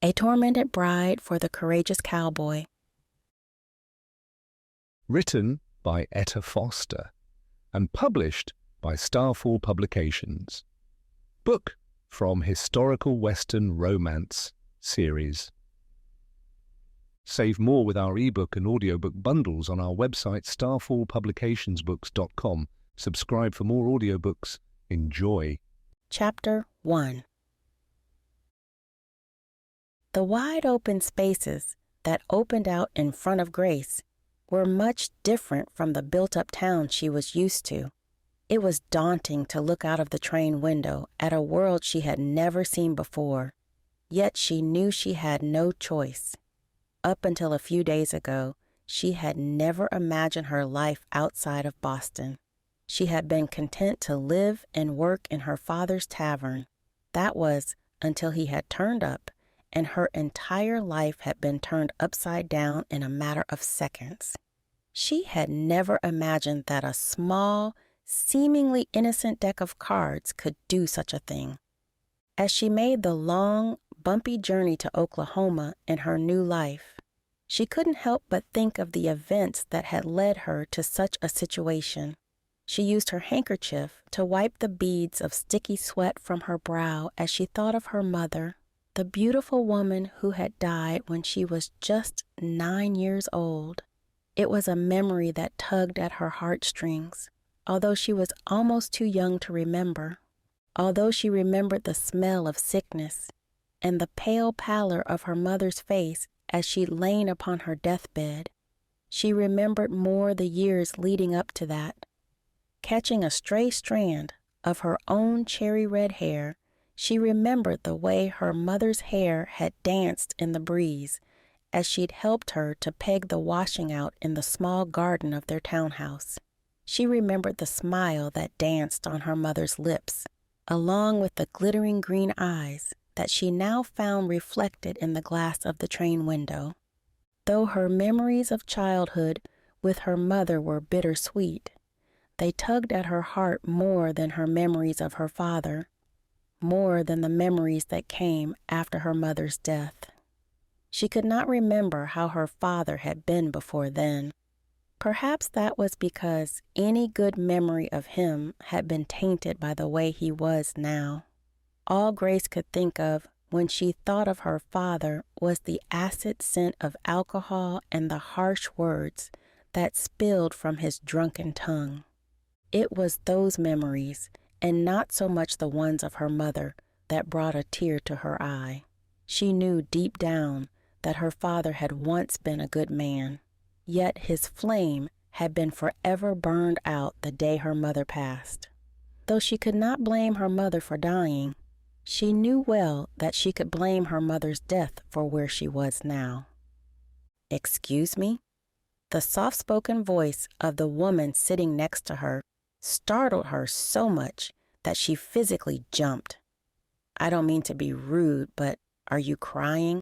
A Tormented Bride for the Courageous Cowboy. Written by Etta Foster and published by Starfall Publications. Book from Historical Western Romance series. Save more with our ebook and audiobook bundles on our website starfallpublicationsbooks.com. Subscribe for more audiobooks. Enjoy. Chapter 1. The wide open spaces that opened out in front of Grace were much different from the built-up town she was used to. It was daunting to look out of the train window at a world she had never seen before, yet she knew she had no choice. Up until a few days ago, she had never imagined her life outside of Boston. She had been content to live and work in her father's tavern. That was until he had turned up, and her entire life had been turned upside down in a matter of seconds. She had never imagined that a small, seemingly innocent deck of cards could do such a thing. As she made the long, bumpy journey to Oklahoma in her new life, she couldn't help but think of the events that had led her to such a situation. She used her handkerchief to wipe the beads of sticky sweat from her brow as she thought of her mother, the beautiful woman who had died when she was just 9 years old. It was a memory that tugged at her heartstrings, although she was almost too young to remember. Although she remembered the smell of sickness and the pale pallor of her mother's face as she'd lain upon her deathbed, she remembered more the years leading up to that. Catching a stray strand of her own cherry red hair, she remembered the way her mother's hair had danced in the breeze as she'd helped her to peg the washing out in the small garden of their townhouse. She remembered the smile that danced on her mother's lips, along with the glittering green eyes that she now found reflected in the glass of the train window. Though her memories of childhood with her mother were bittersweet, they tugged at her heart more than her memories of her father, more than the memories that came after her mother's death. She could not remember how her father had been before then. Perhaps that was because any good memory of him had been tainted by the way he was now. All Grace could think of when she thought of her father was the acid scent of alcohol and the harsh words that spilled from his drunken tongue. It was those memories, and not so much the ones of her mother, that brought a tear to her eye. She knew deep down that her father had once been a good man, yet his flame had been forever burned out the day her mother passed. Though she could not blame her mother for dying, she knew well that she could blame her mother's death for where she was now. "Excuse me?" The soft-spoken voice of the woman sitting next to her startled her so much that she physically jumped. "I don't mean to be rude, but are you crying?"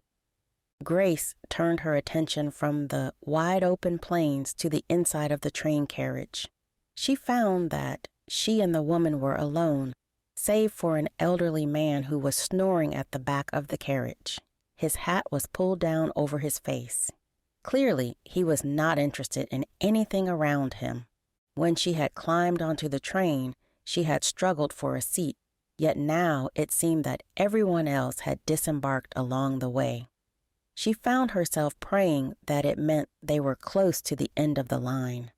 Grace turned her attention from the wide-open plains to the inside of the train carriage. She found that she and the woman were alone, save for an elderly man who was snoring at the back of the carriage. His hat was pulled down over his face. Clearly, he was not interested in anything around him. When she had climbed onto the train, she had struggled for a seat, yet now it seemed that everyone else had disembarked along the way. She found herself praying that it meant they were close to the end of the line.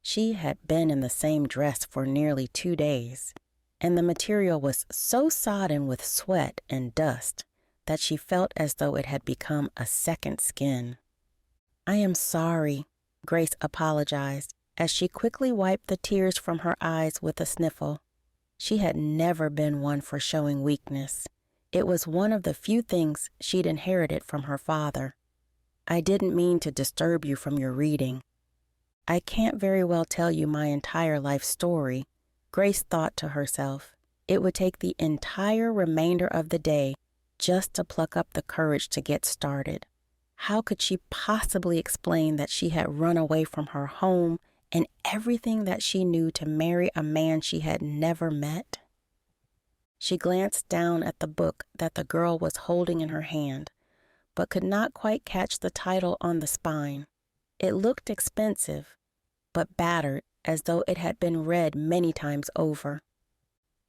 She had been in the same dress for nearly 2 days, and the material was so sodden with sweat and dust that she felt as though it had become a second skin. "I am sorry," Grace apologized as she quickly wiped the tears from her eyes with a sniffle. She had never been one for showing weakness. It was one of the few things she'd inherited from her father. "I didn't mean to disturb you from your reading. I can't very well tell you my entire life story," Grace thought to herself. It would take the entire remainder of the day just to pluck up the courage to get started. How could she possibly explain that she had run away from her home and everything that she knew to marry a man she had never met? She glanced down at the book that the girl was holding in her hand, but could not quite catch the title on the spine. It looked expensive, but battered as though it had been read many times over.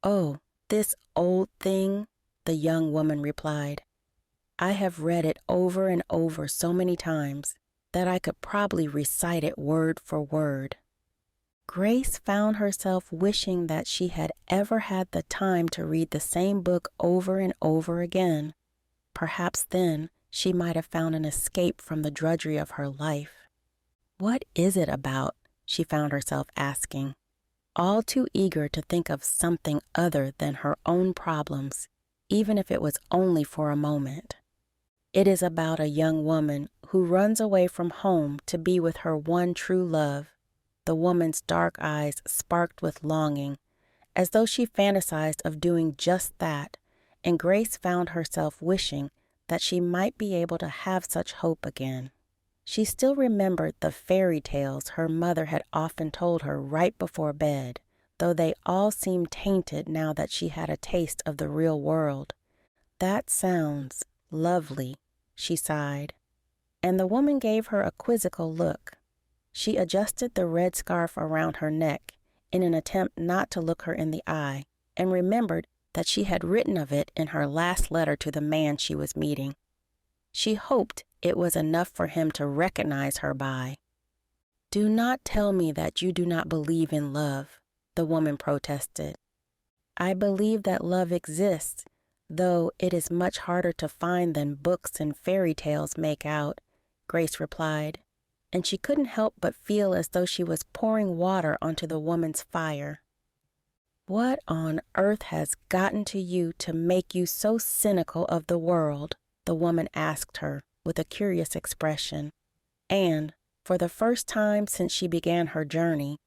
"Oh, this old thing," the young woman replied. "I have read it over and over so many times that I could probably recite it word for word." Grace found herself wishing that she had ever had the time to read the same book over and over again. Perhaps then she might have found an escape from the drudgery of her life. "What is it about?" she found herself asking, all too eager to think of something other than her own problems, even if it was only for a moment. It is about a young woman who runs away from home to be with her one true love. The woman's dark eyes sparkled with longing, as though she fantasized of doing just that, and Grace found herself wishing that she might be able to have such hope again. She still remembered the fairy tales her mother had often told her right before bed, though they all seemed tainted now that she had a taste of the real world. "That sounds lovely," she sighed, and the woman gave her a quizzical look. She adjusted the red scarf around her neck in an attempt not to look her in the eye, and remembered that she had written of it in her last letter to the man she was meeting. She hoped it was enough for him to recognize her by. "Do not tell me that you do not believe in love," the woman protested. "I believe that love exists, though it is much harder to find than books and fairy tales make out," Grace replied, and she couldn't help but feel as though she was pouring water onto the woman's fire. "What on earth has gotten to you to make you so cynical of the world?" the woman asked her with a curious expression, and, for the first time since she began her journey,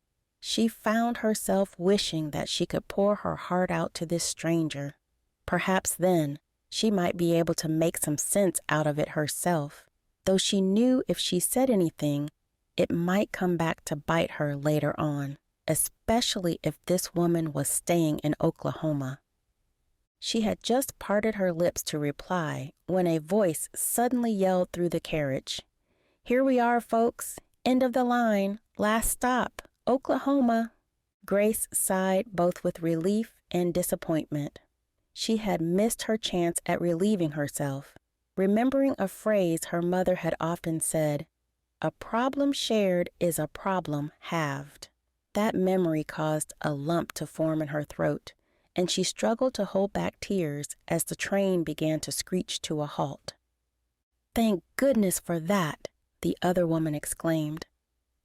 she found herself wishing that she could pour her heart out to this stranger. Perhaps then she might be able to make some sense out of it herself, though she knew if she said anything, it might come back to bite her later on, especially if this woman was staying in Oklahoma. She had just parted her lips to reply when a voice suddenly yelled through the carriage, "Here we are, folks. End of the line. Last stop. Oklahoma." Grace sighed both with relief and disappointment. She had missed her chance at relieving herself, remembering a phrase her mother had often said, "A problem shared is a problem halved." That memory caused a lump to form in her throat, and she struggled to hold back tears as the train began to screech to a halt. "Thank goodness for that," the other woman exclaimed.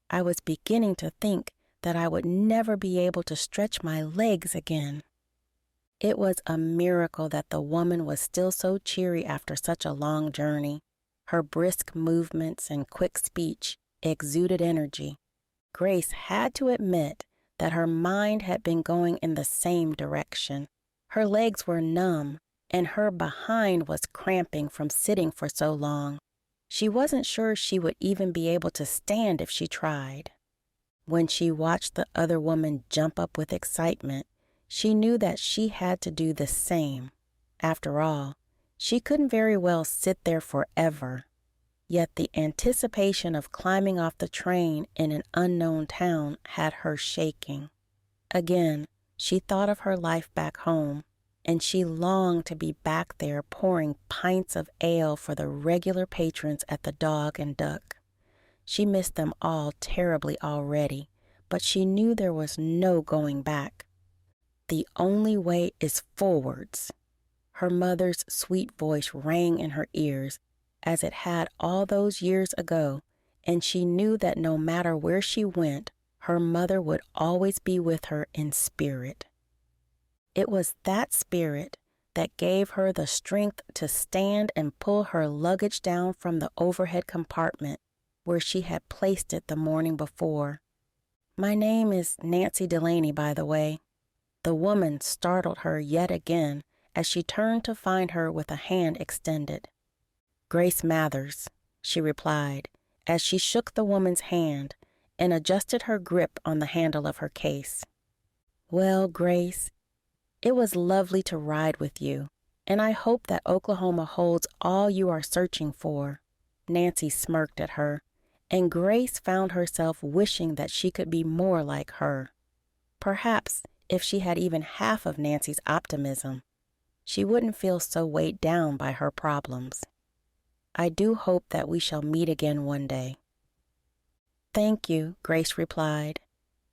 "I was beginning to think that I would never be able to stretch my legs again." It was a miracle that the woman was still so cheery after such a long journey. Her brisk movements and quick speech exuded energy. Grace had to admit that her mind had been going in the same direction. Her legs were numb, and her behind was cramping from sitting for so long. She wasn't sure she would even be able to stand if she tried. When she watched the other woman jump up with excitement, she knew that she had to do the same. After all, she couldn't very well sit there forever. Yet the anticipation of climbing off the train in an unknown town had her shaking. Again, she thought of her life back home, and she longed to be back there pouring pints of ale for the regular patrons at the Dog and Duck. She missed them all terribly already, but she knew there was no going back. "The only way is forwards." Her mother's sweet voice rang in her ears as it had all those years ago, and she knew that no matter where she went, her mother would always be with her in spirit. It was that spirit that gave her the strength to stand and pull her luggage down from the overhead compartment where she had placed it the morning before. "My name is Nancy Delaney, by the way." The woman startled her yet again as she turned to find her with a hand extended. "Grace Mathers," she replied, as she shook the woman's hand and adjusted her grip on the handle of her case. "Well, Grace, it was lovely to ride with you. And I hope that Oklahoma holds all you are searching for." Nancy smirked at her, and Grace found herself wishing that she could be more like her. Perhaps if she had even half of Nancy's optimism, she wouldn't feel so weighed down by her problems. "I do hope that we shall meet again one day." "Thank you," Grace replied,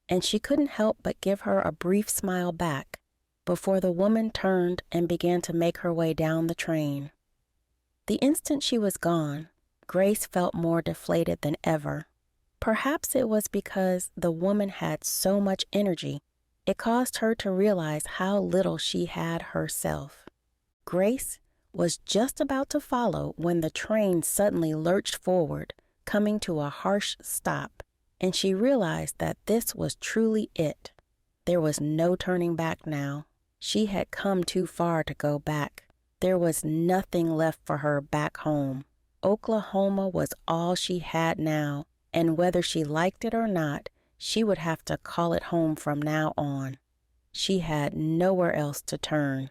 and she couldn't help but give her a brief smile back before the woman turned and began to make her way down the train. The instant she was gone, Grace felt more deflated than ever. Perhaps it was because the woman had so much energy, it caused her to realize how little she had herself. Grace was just about to follow when the train suddenly lurched forward, coming to a harsh stop, and she realized that this was truly it. There was no turning back now. She had come too far to go back. There was nothing left for her back home. Oklahoma was all she had now, and whether she liked it or not, she would have to call it home from now on. She had nowhere else to turn.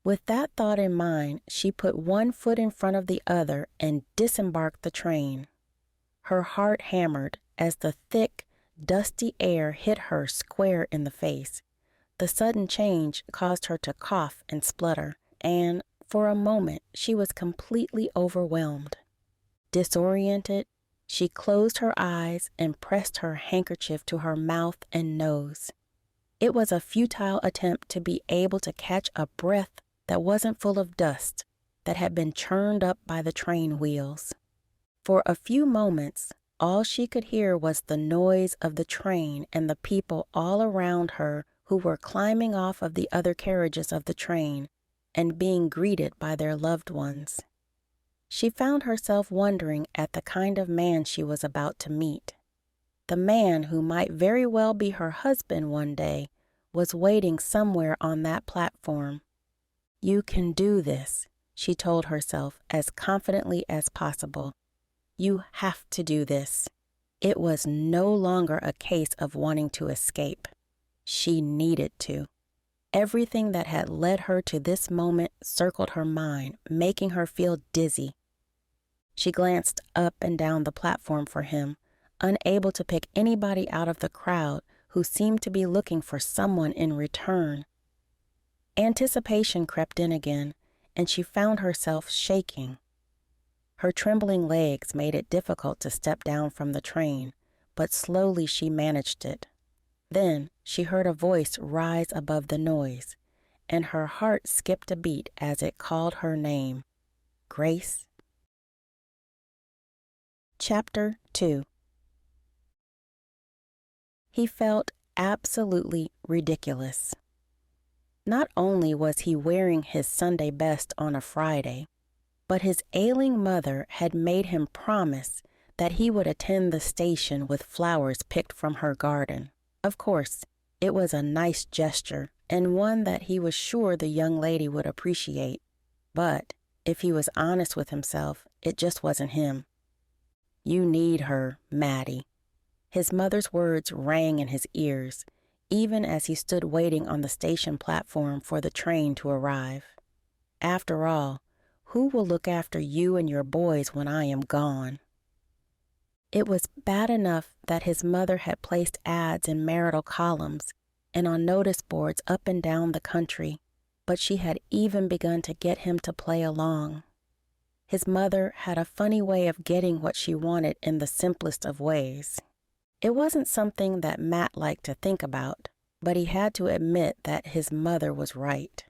With that thought in mind, she put one foot in front of the other and disembarked the train. Her heart hammered as the thick, dusty air hit her square in the face. The sudden change caused her to cough and splutter, and for a moment she was completely overwhelmed. Disoriented, she closed her eyes and pressed her handkerchief to her mouth and nose. It was a futile attempt to be able to catch a breath that wasn't full of dust that had been churned up by the train wheels. For a few moments, all she could hear was the noise of the train and the people all around her who were climbing off of the other carriages of the train and being greeted by their loved ones. She found herself wondering at the kind of man she was about to meet. The man who might very well be her husband one day was waiting somewhere on that platform. "You can do this," she told herself as confidently as possible. "You have to do this." It was no longer a case of wanting to escape. She needed to. Everything that had led her to this moment circled her mind, making her feel dizzy. She glanced up and down the platform for him, unable to pick anybody out of the crowd who seemed to be looking for someone in return. Anticipation crept in again, and she found herself shaking. Her trembling legs made it difficult to step down from the train, but slowly she managed it. Then she heard a voice rise above the noise, and her heart skipped a beat as it called her name. Grace. Chapter 2. He felt absolutely ridiculous. Not only was he wearing his Sunday best on a Friday, but his ailing mother had made him promise that he would attend the station with flowers picked from her garden. Of course, it was a nice gesture and one that he was sure the young lady would appreciate, but if he was honest with himself, it just wasn't him. "You need her, Maddie." His mother's words rang in his ears, even as he stood waiting on the station platform for the train to arrive. "After all, who will look after you and your boys when I am gone?" It was bad enough that his mother had placed ads in marital columns and on notice boards up and down the country, but she had even begun to get him to play along. His mother had a funny way of getting what she wanted in the simplest of ways. It wasn't something that Matt liked to think about, but he had to admit that his mother was right.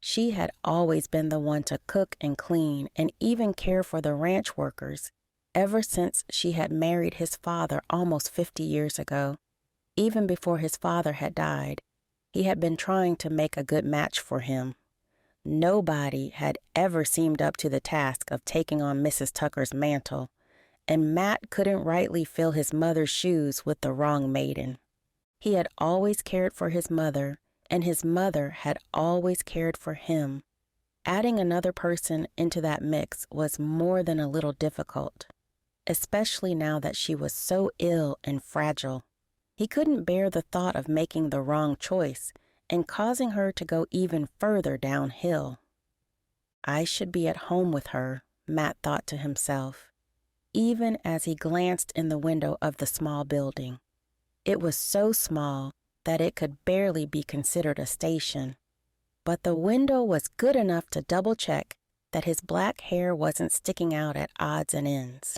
She had always been the one to cook and clean and even care for the ranch workers ever since she had married his father almost 50 years ago. Even before his father had died, he had been trying to make a good match for him. Nobody had ever seemed up to the task of taking on Mrs. Tucker's mantle, and Matt couldn't rightly fill his mother's shoes with the wrong maiden. He had always cared for his mother, and his mother had always cared for him. Adding another person into that mix was more than a little difficult, especially now that she was so ill and fragile. He couldn't bear the thought of making the wrong choice and causing her to go even further downhill. I should be at home with her, Matt thought to himself, even as he glanced in the window of the small building. It was so small that it could barely be considered a station, but the window was good enough to double-check that his black hair wasn't sticking out at odds and ends.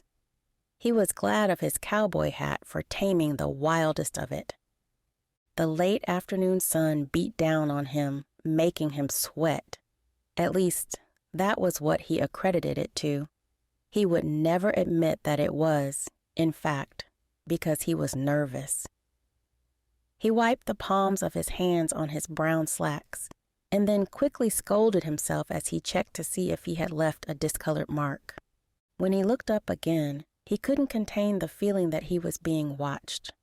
He was glad of his cowboy hat for taming the wildest of it. The late afternoon sun beat down on him, making him sweat. At least, that was what he accredited it to. He would never admit that it was, in fact, because he was nervous. He wiped the palms of his hands on his brown slacks, and then quickly scolded himself as he checked to see if he had left a discolored mark. When he looked up again, he couldn't contain the feeling that he was being watched.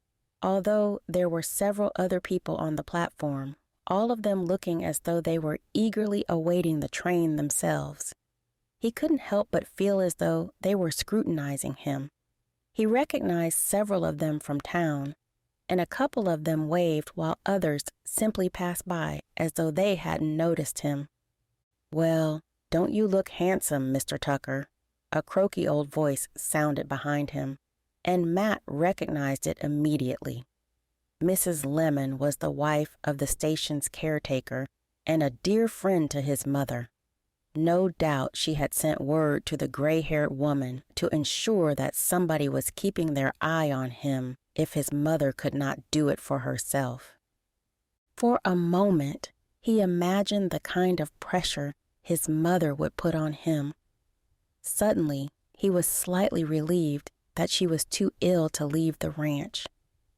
Although there were several other people on the platform, all of them looking as though they were eagerly awaiting the train themselves, he couldn't help but feel as though they were scrutinizing him. He recognized several of them from town, and a couple of them waved while others simply passed by as though they hadn't noticed him. "Well, don't you look handsome, Mr. Tucker?" A croaky old voice sounded behind him, and Matt recognized it immediately. Mrs. Lemon was the wife of the station's caretaker and a dear friend to his mother. No doubt she had sent word to the gray-haired woman to ensure that somebody was keeping their eye on him if his mother could not do it for herself. For a moment, he imagined the kind of pressure his mother would put on him. Suddenly, he was slightly relieved that she was too ill to leave the ranch,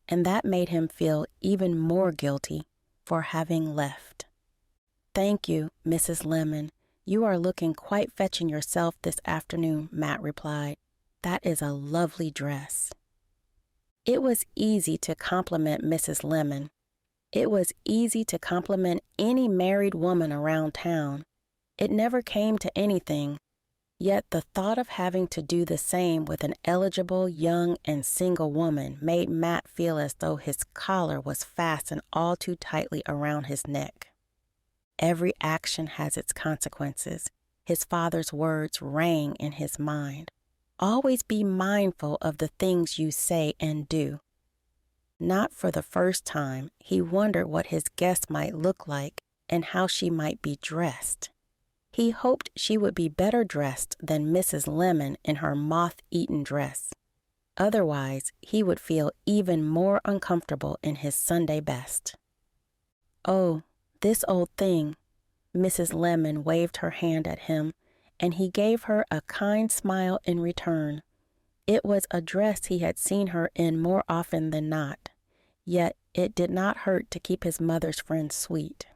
and that made him feel even more guilty for having left. "Thank you, Mrs. Lemon. You are looking quite fetching yourself this afternoon," Matt replied. "That is a lovely dress." It was easy to compliment Mrs. Lemon. It was easy to compliment any married woman around town. It never came to anything, yet the thought of having to do the same with an eligible, young, and single woman made Matt feel as though his collar was fastened all too tightly around his neck. Every action has its consequences. His father's words rang in his mind. Always be mindful of the things you say and do. Not for the first time, he wondered what his guest might look like and how she might be dressed. He hoped she would be better dressed than Mrs. Lemon in her moth-eaten dress. Otherwise, he would feel even more uncomfortable in his Sunday best. "Oh, this old thing." Mrs. Lemon waved her hand at him, and he gave her a kind smile in return. It was a dress he had seen her in more often than not, yet it did not hurt to keep his mother's friend sweet.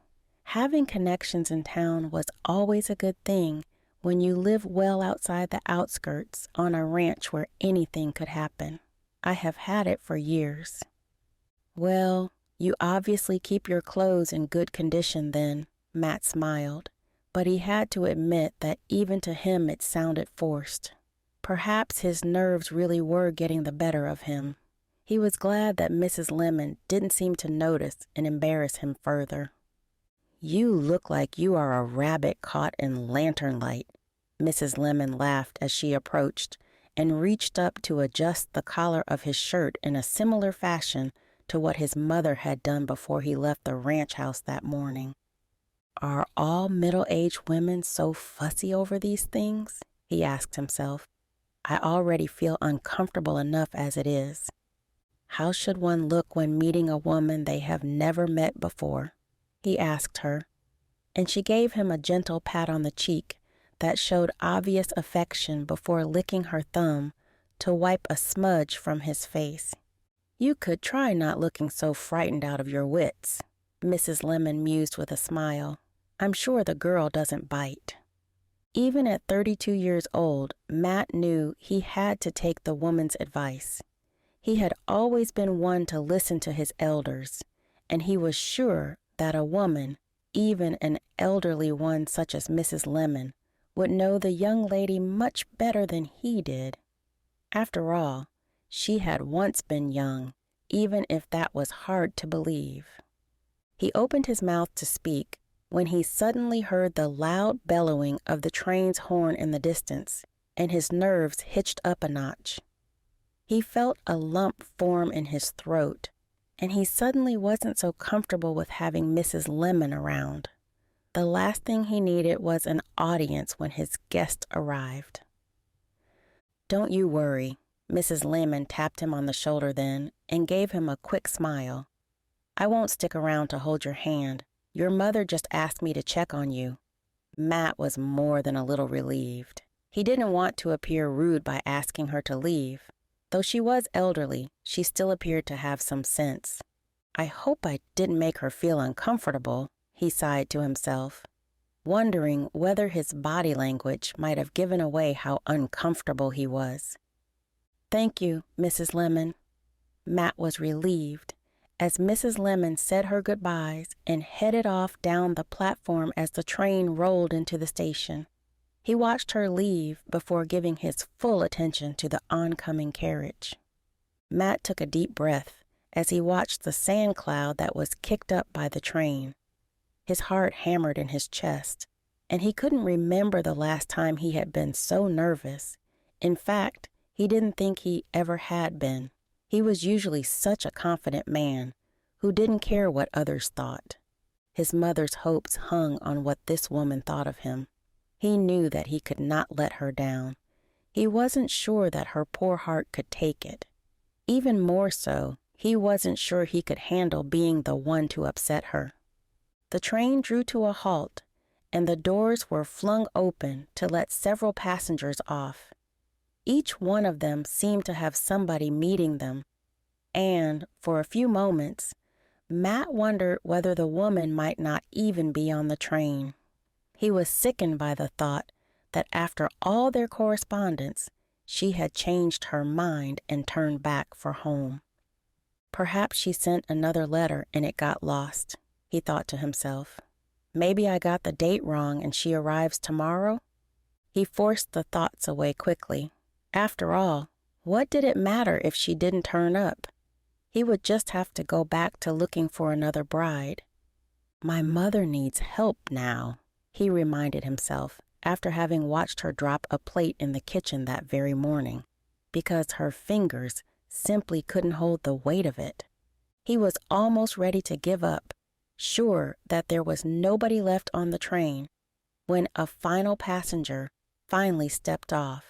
Having connections in town was always a good thing when you live well outside the outskirts on a ranch where anything could happen. I have had it for years. "Well, you obviously keep your clothes in good condition then," Matt smiled, but he had to admit that even to him it sounded forced. Perhaps his nerves really were getting the better of him. He was glad that Mrs. Lemon didn't seem to notice and embarrass him further. "You look like you are a rabbit caught in lantern light," Mrs. Lemon laughed as she approached and reached up to adjust the collar of his shirt in a similar fashion to what his mother had done before he left the ranch house that morning. "Are all middle-aged women so fussy over these things?" he asked himself. "I already feel uncomfortable enough as it is. How should one look when meeting a woman they have never met before?" he asked her, and she gave him a gentle pat on the cheek that showed obvious affection before licking her thumb to wipe a smudge from his face. "You could try not looking so frightened out of your wits," Mrs. Lemon mused with a smile. "I'm sure the girl doesn't bite." Even at 32 years old, Matt knew he had to take the woman's advice. He had always been one to listen to his elders, and he was sure that a woman, even an elderly one such as Mrs. Lemon, would know the young lady much better than he did. After all, she had once been young, even if that was hard to believe. He opened his mouth to speak, when he suddenly heard the loud bellowing of the train's horn in the distance, and his nerves hitched up a notch. He felt a lump form in his throat, and he suddenly wasn't so comfortable with having Mrs. Lemon around. The last thing he needed was an audience when his guest arrived. "Don't you worry." Mrs. Lemon tapped him on the shoulder then and gave him a quick smile. "I won't stick around to hold your hand. Your mother just asked me to check on you." Matt was more than a little relieved. He didn't want to appear rude by asking her to leave. Though she was elderly, she still appeared to have some sense. "I hope I didn't make her feel uncomfortable," he sighed to himself, wondering whether his body language might have given away how uncomfortable he was. "Thank you, Mrs. Lemon." Matt was relieved as Mrs. Lemon said her goodbyes and headed off down the platform as the train rolled into the station. He watched her leave before giving his full attention to the oncoming carriage. Matt took a deep breath as he watched the sand cloud that was kicked up by the train. His heart hammered in his chest, and he couldn't remember the last time he had been so nervous. In fact, he didn't think he ever had been. He was usually such a confident man who didn't care what others thought. His mother's hopes hung on what this woman thought of him. He knew that he could not let her down. He wasn't sure that her poor heart could take it. Even more so, he wasn't sure he could handle being the one to upset her. The train drew to a halt, and the doors were flung open to let several passengers off. Each one of them seemed to have somebody meeting them, and, for a few moments, Matt wondered whether the woman might not even be on the train. He was sickened by the thought that after all their correspondence, she had changed her mind and turned back for home. Perhaps she sent another letter and it got lost, he thought to himself. Maybe I got the date wrong and she arrives tomorrow? He forced the thoughts away quickly. After all, what did it matter if she didn't turn up? He would just have to go back to looking for another bride. My mother needs help now, he reminded himself after having watched her drop a plate in the kitchen that very morning, because her fingers simply couldn't hold the weight of it. He was almost ready to give up, sure that there was nobody left on the train, when a final passenger finally stepped off.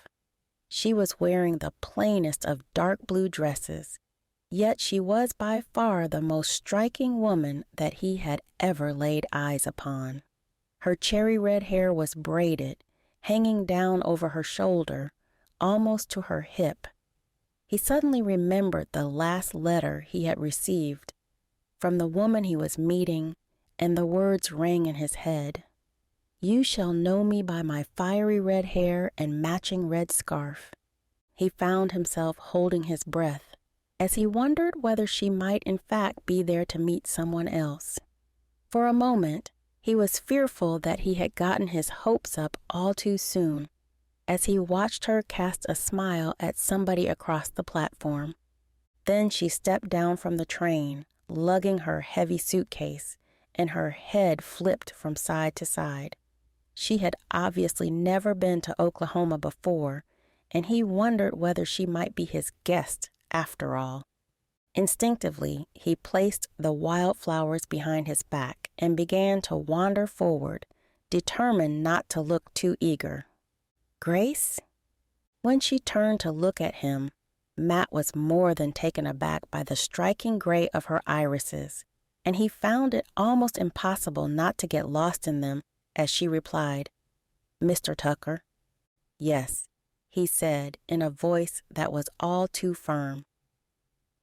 She was wearing the plainest of dark blue dresses, yet she was by far the most striking woman that he had ever laid eyes upon. Her cherry red hair was braided, hanging down over her shoulder, almost to her hip. He suddenly remembered the last letter he had received from the woman he was meeting, and the words rang in his head. "You shall know me by my fiery red hair and matching red scarf." He found himself holding his breath as he wondered whether she might in fact be there to meet someone else. For a moment, he was fearful that he had gotten his hopes up all too soon, as he watched her cast a smile at somebody across the platform. Then she stepped down from the train, lugging her heavy suitcase, and her head flipped from side to side. She had obviously never been to Oklahoma before, and he wondered whether she might be his guest after all. Instinctively, he placed the wildflowers behind his back and began to wander forward, determined not to look too eager. "Grace?" When she turned to look at him, Matt was more than taken aback by the striking gray of her irises, and he found it almost impossible not to get lost in them as she replied, "Mr. Tucker." "Yes," he said in a voice that was all too firm.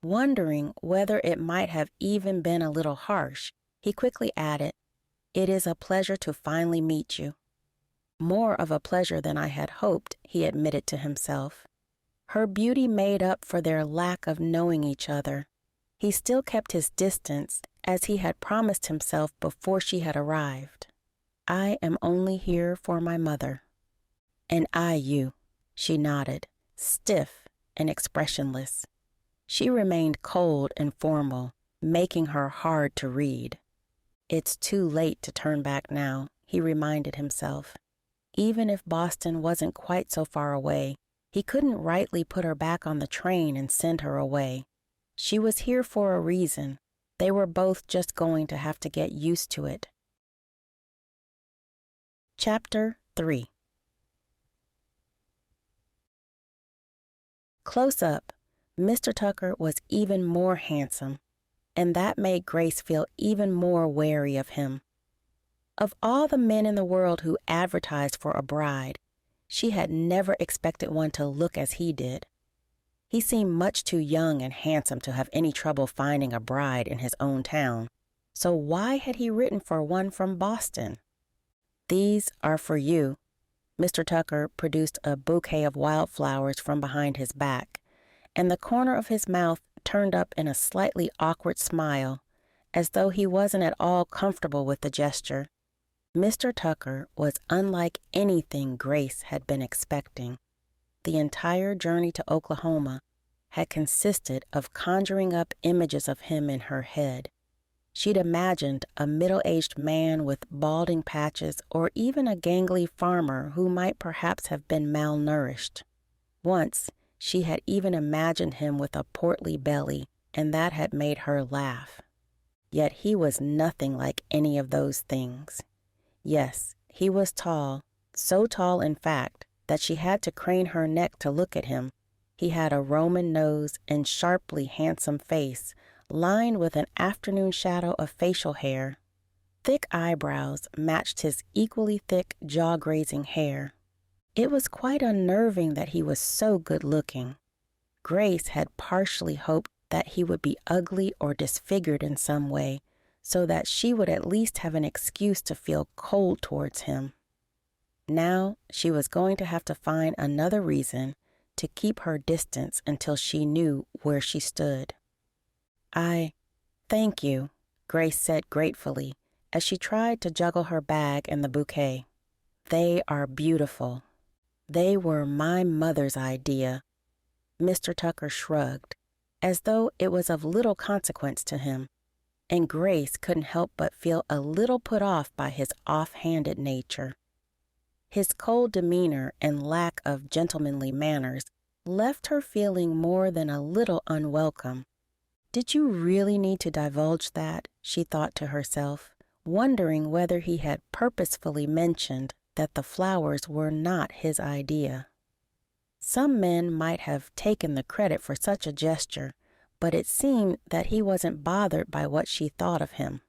Wondering whether it might have even been a little harsh, he quickly added, "It is a pleasure to finally meet you." "More of a pleasure than I had hoped," he admitted to himself. Her beauty made up for their lack of knowing each other. He still kept his distance, as he had promised himself before she had arrived. "I am only here for my mother." "And I you," she nodded, stiff and expressionless. She remained cold and formal, making her hard to read. It's too late to turn back now, he reminded himself. Even if Boston wasn't quite so far away, he couldn't rightly put her back on the train and send her away. She was here for a reason. They were both just going to have to get used to it. Chapter 3. Close up, Mr. Tucker was even more handsome, and that made Grace feel even more wary of him. Of all the men in the world who advertised for a bride, she had never expected one to look as he did. He seemed much too young and handsome to have any trouble finding a bride in his own town, so why had he written for one from Boston? These are for you. Mr. Tucker produced a bouquet of wildflowers from behind his back, and the corner of his mouth turned up in a slightly awkward smile, as though he wasn't at all comfortable with the gesture. Mr. Tucker was unlike anything Grace had been expecting. The entire journey to Oklahoma had consisted of conjuring up images of him in her head. She'd imagined a middle-aged man with balding patches or even a gangly farmer who might perhaps have been malnourished. Once, she had even imagined him with a portly belly, and that had made her laugh. Yet he was nothing like any of those things. Yes, he was tall, so tall in fact that she had to crane her neck to look at him. He had a Roman nose and sharply handsome face, lined with an afternoon shadow of facial hair. Thick eyebrows matched his equally thick jaw-grazing hair. It was quite unnerving that he was so good-looking. Grace had partially hoped that he would be ugly or disfigured in some way, so that she would at least have an excuse to feel cold towards him. Now she was going to have to find another reason to keep her distance until she knew where she stood. Thank you, Grace said gratefully as she tried to juggle her bag and the bouquet. They are beautiful. They were my mother's idea. Mr. Tucker shrugged, as though it was of little consequence to him, and Grace couldn't help but feel a little put off by his off-handed nature. His cold demeanor and lack of gentlemanly manners left her feeling more than a little unwelcome. Did you really need to divulge that? She thought to herself, wondering whether he had purposefully mentioned that the flowers were not his idea. Some men might have taken the credit for such a gesture, but it seemed that he wasn't bothered by what she thought of him.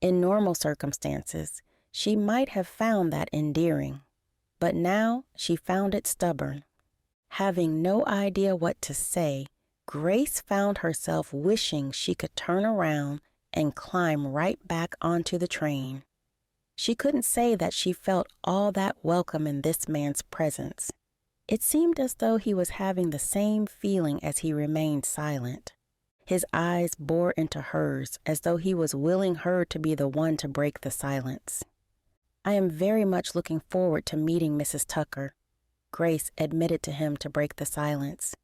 In normal circumstances, she might have found that endearing, but now she found it stubborn. Having no idea what to say, Grace found herself wishing she could turn around and climb right back onto the train. She couldn't say that she felt all that welcome in this man's presence. It seemed as though he was having the same feeling as he remained silent. His eyes bore into hers as though he was willing her to be the one to break the silence. I am very much looking forward to meeting Mrs. Tucker, Grace admitted to him to break the silence.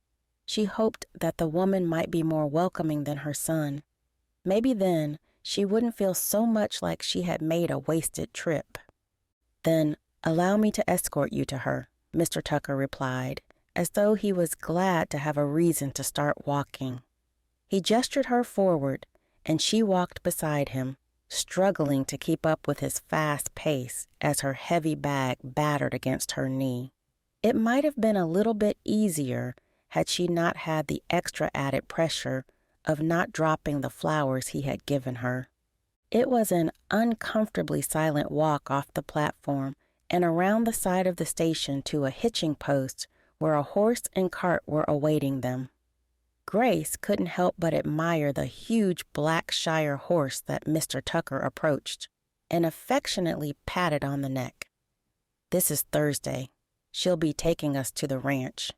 She hoped that the woman might be more welcoming than her son. Maybe then she wouldn't feel so much like she had made a wasted trip. Then allow me to escort you to her, Mr. Tucker replied, as though he was glad to have a reason to start walking. He gestured her forward, and she walked beside him, struggling to keep up with his fast pace as her heavy bag battered against her knee. It might have been a little bit easier had she not had the extra added pressure of not dropping the flowers he had given her. It was an uncomfortably silent walk off the platform and around the side of the station to a hitching post where a horse and cart were awaiting them. Grace couldn't help but admire the huge black Shire horse that Mr. Tucker approached and affectionately patted on the neck. This is Thursday. She'll be taking us to the ranch.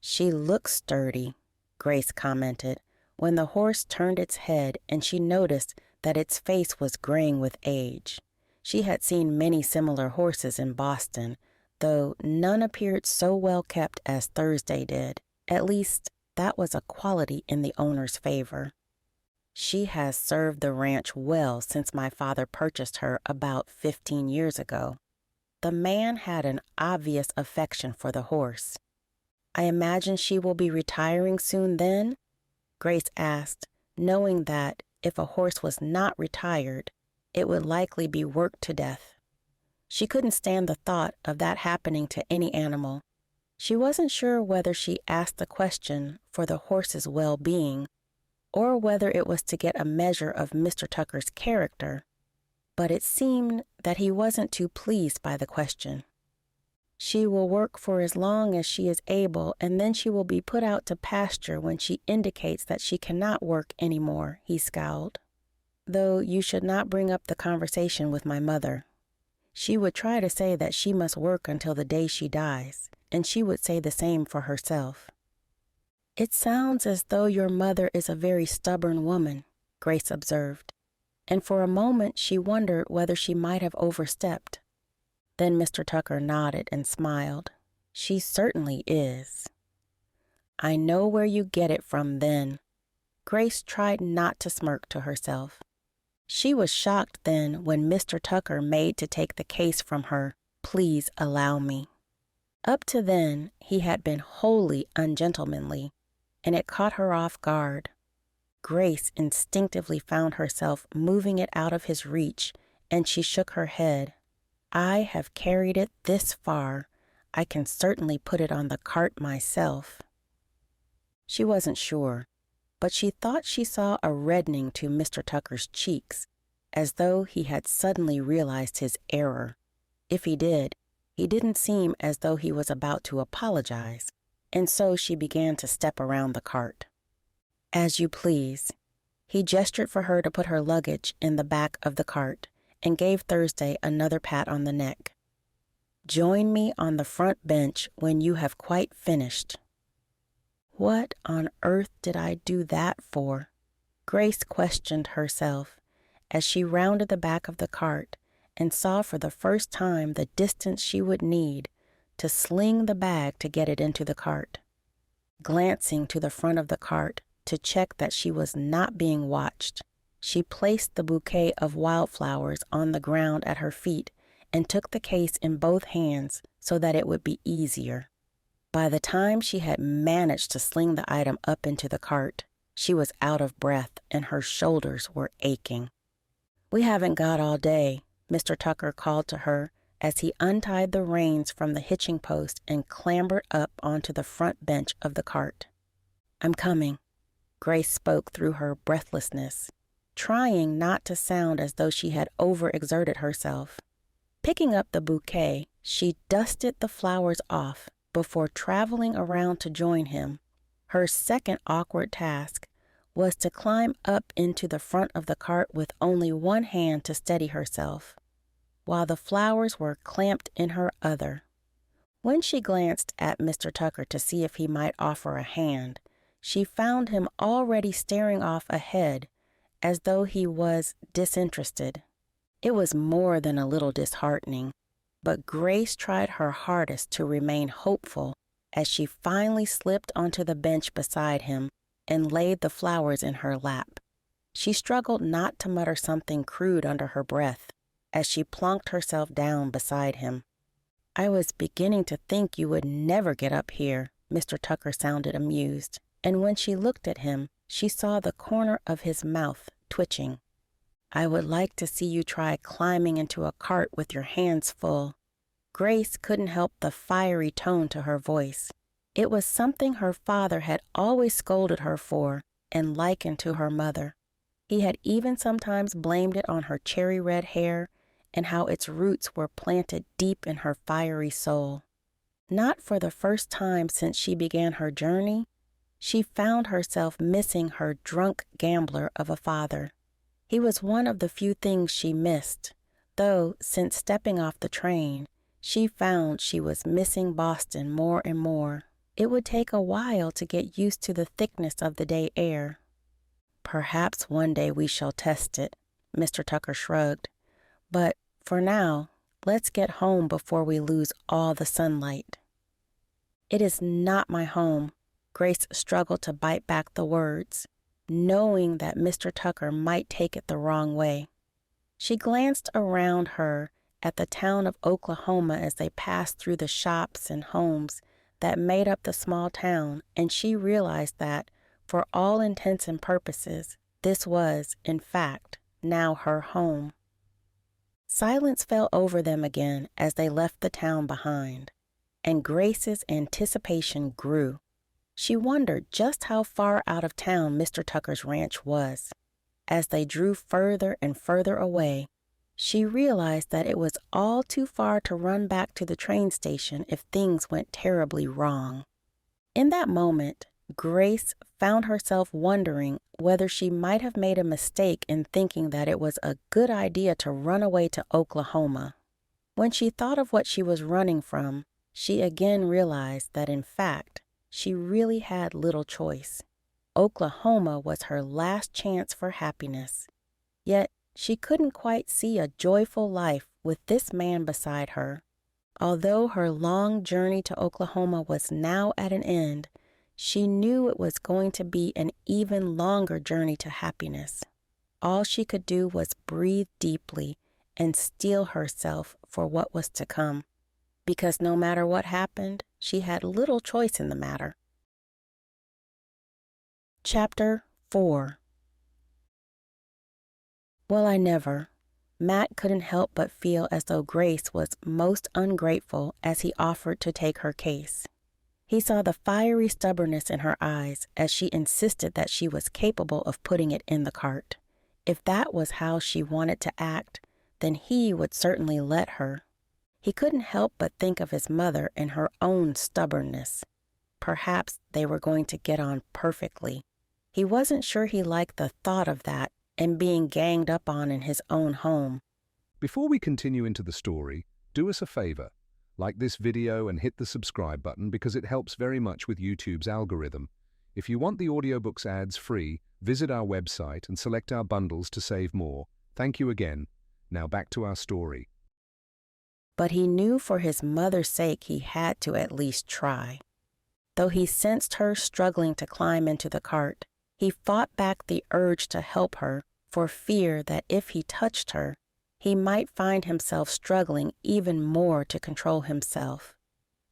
She looks sturdy, Grace commented, when the horse turned its head and she noticed that its face was graying with age. She had seen many similar horses in Boston, though none appeared so well kept as Thursday did. At least, that was a quality in the owner's favor. She has served the ranch well since my father purchased her about 15 years ago. The man had an obvious affection for the horse. I imagine she will be retiring soon then? Grace asked, knowing that if a horse was not retired, it would likely be worked to death. She couldn't stand the thought of that happening to any animal. She wasn't sure whether she asked the question for the horse's well-being or whether it was to get a measure of Mr. Tucker's character, but it seemed that he wasn't too pleased by the question. She will work for as long as she is able, and then she will be put out to pasture when she indicates that she cannot work any more, he scowled. Though you should not bring up the conversation with my mother. She would try to say that she must work until the day she dies, and she would say the same for herself. It sounds as though your mother is a very stubborn woman, Grace observed, and for a moment she wondered whether she might have overstepped. Then Mr. Tucker nodded and smiled. She certainly is. I know where you get it from then. Grace tried not to smirk to herself. She was shocked then when Mr. Tucker made to take the case from her, please allow me. Up to then, he had been wholly ungentlemanly, and it caught her off guard. Grace instinctively found herself moving it out of his reach, and she shook her head. I have carried it this far. I can certainly put it on the cart myself. She wasn't sure, but she thought she saw a reddening to Mr. Tucker's cheeks, as though he had suddenly realized his error. If he did, he didn't seem as though he was about to apologize, and so she began to step around the cart. As you please. He gestured for her to put her luggage in the back of the cart, and gave Thursday another pat on the neck. Join me on the front bench when you have quite finished. What on earth did I do that for? Grace questioned herself as she rounded the back of the cart and saw for the first time the distance she would need to sling the bag to get it into the cart. Glancing to the front of the cart to check that she was not being watched, she placed the bouquet of wildflowers on the ground at her feet and took the case in both hands so that it would be easier. By the time she had managed to sling the item up into the cart, she was out of breath and her shoulders were aching. We haven't got all day, Mr. Tucker called to her as he untied the reins from the hitching post and clambered up onto the front bench of the cart. I'm coming. Grace spoke through her breathlessness, trying not to sound as though she had overexerted herself. Picking up the bouquet, she dusted the flowers off before traveling around to join him. Her second awkward task was to climb up into the front of the cart with only one hand to steady herself, while the flowers were clamped in her other. When she glanced at Mr. Tucker to see if he might offer a hand, she found him already staring off ahead as though he was disinterested. It was more than a little disheartening, but Grace tried her hardest to remain hopeful as she finally slipped onto the bench beside him and laid the flowers in her lap. She struggled not to mutter something crude under her breath as she plonked herself down beside him. I was beginning to think you would never get up here, Mr. Tucker sounded amused, and when she looked at him, she saw the corner of his mouth twitching. I would like to see you try climbing into a cart with your hands full. Grace couldn't help the fiery tone to her voice. It was something her father had always scolded her for and likened to her mother. He had even sometimes blamed it on her cherry red hair and how its roots were planted deep in her fiery soul. Not for the first time since she began her journey, she found herself missing her drunk gambler of a father. He was one of the few things she missed, though since stepping off the train, she found she was missing Boston more and more. It would take a while to get used to the thickness of the day air. Perhaps one day we shall test it, Mr. Tucker shrugged. But for now, let's get home before we lose all the sunlight. It is not my home. Grace struggled to bite back the words. knowing that Mr. Tucker might take it the wrong way. She glanced around her at the town of Oklahoma as they passed through the shops and homes that made up the small town, and she realized that, for all intents and purposes, this was, in fact, now her home. Silence fell over them again as they left the town behind, and Grace's anticipation grew. She wondered just how far out of town Mr. Tucker's ranch was. As they drew further and further away, she realized that it was all too far to run back to the train station if things went terribly wrong. In that moment, Grace found herself wondering whether she might have made a mistake in thinking that it was a good idea to run away to Oklahoma. When she thought of what she was running from, she again realized that, in fact, she really had little choice. Oklahoma was her last chance for happiness. Yet she couldn't quite see a joyful life with this man beside her. Although her long journey to Oklahoma was now at an end, she knew it was going to be an even longer journey to happiness. All she could do was breathe deeply and steel herself for what was to come, because no matter what happened, she had little choice in the matter. Chapter 4. Well, I never. Matt couldn't help but feel as though Grace was most ungrateful as he offered to take her case. He saw the fiery stubbornness in her eyes as she insisted that she was capable of putting it in the cart. If that was how she wanted to act, then he would certainly let her. He couldn't help but think of his mother and her own stubbornness. Perhaps they were going to get on perfectly. He wasn't sure he liked the thought of that and being ganged up on in his own home. Before we continue into the story, do us a favor. Like this video and hit the subscribe button because it helps very much with YouTube's algorithm. If you want the audiobooks ads free, visit our website and select our bundles to save more. Thank you again. Now back to our story. But he knew for his mother's sake he had to at least try. Though he sensed her struggling to climb into the cart, he fought back the urge to help her for fear that if he touched her, he might find himself struggling even more to control himself.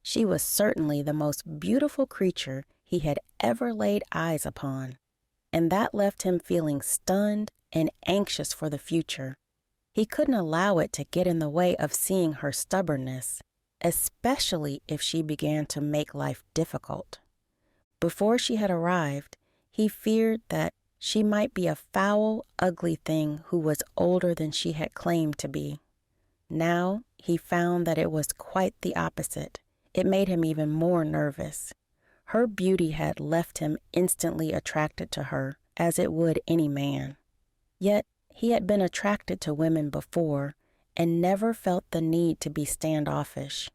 She was certainly the most beautiful creature he had ever laid eyes upon, and that left him feeling stunned and anxious for the future. He couldn't allow it to get in the way of seeing her stubbornness, especially if she began to make life difficult. Before she had arrived, he feared that she might be a foul, ugly thing who was older than she had claimed to be. Now he found that it was quite the opposite. It made him even more nervous. Her beauty had left him instantly attracted to her, as it would any man. Yet he had been attracted to women before and never felt the need to be standoffish.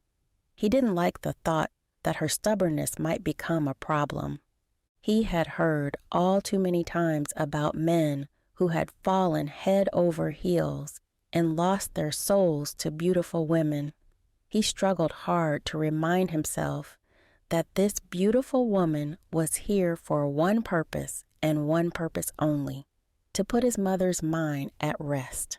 He didn't like the thought that her stubbornness might become a problem. He had heard all too many times about men who had fallen head over heels and lost their souls to beautiful women. He struggled hard to remind himself that this beautiful woman was here for one purpose and one purpose only, to put his mother's mind at rest.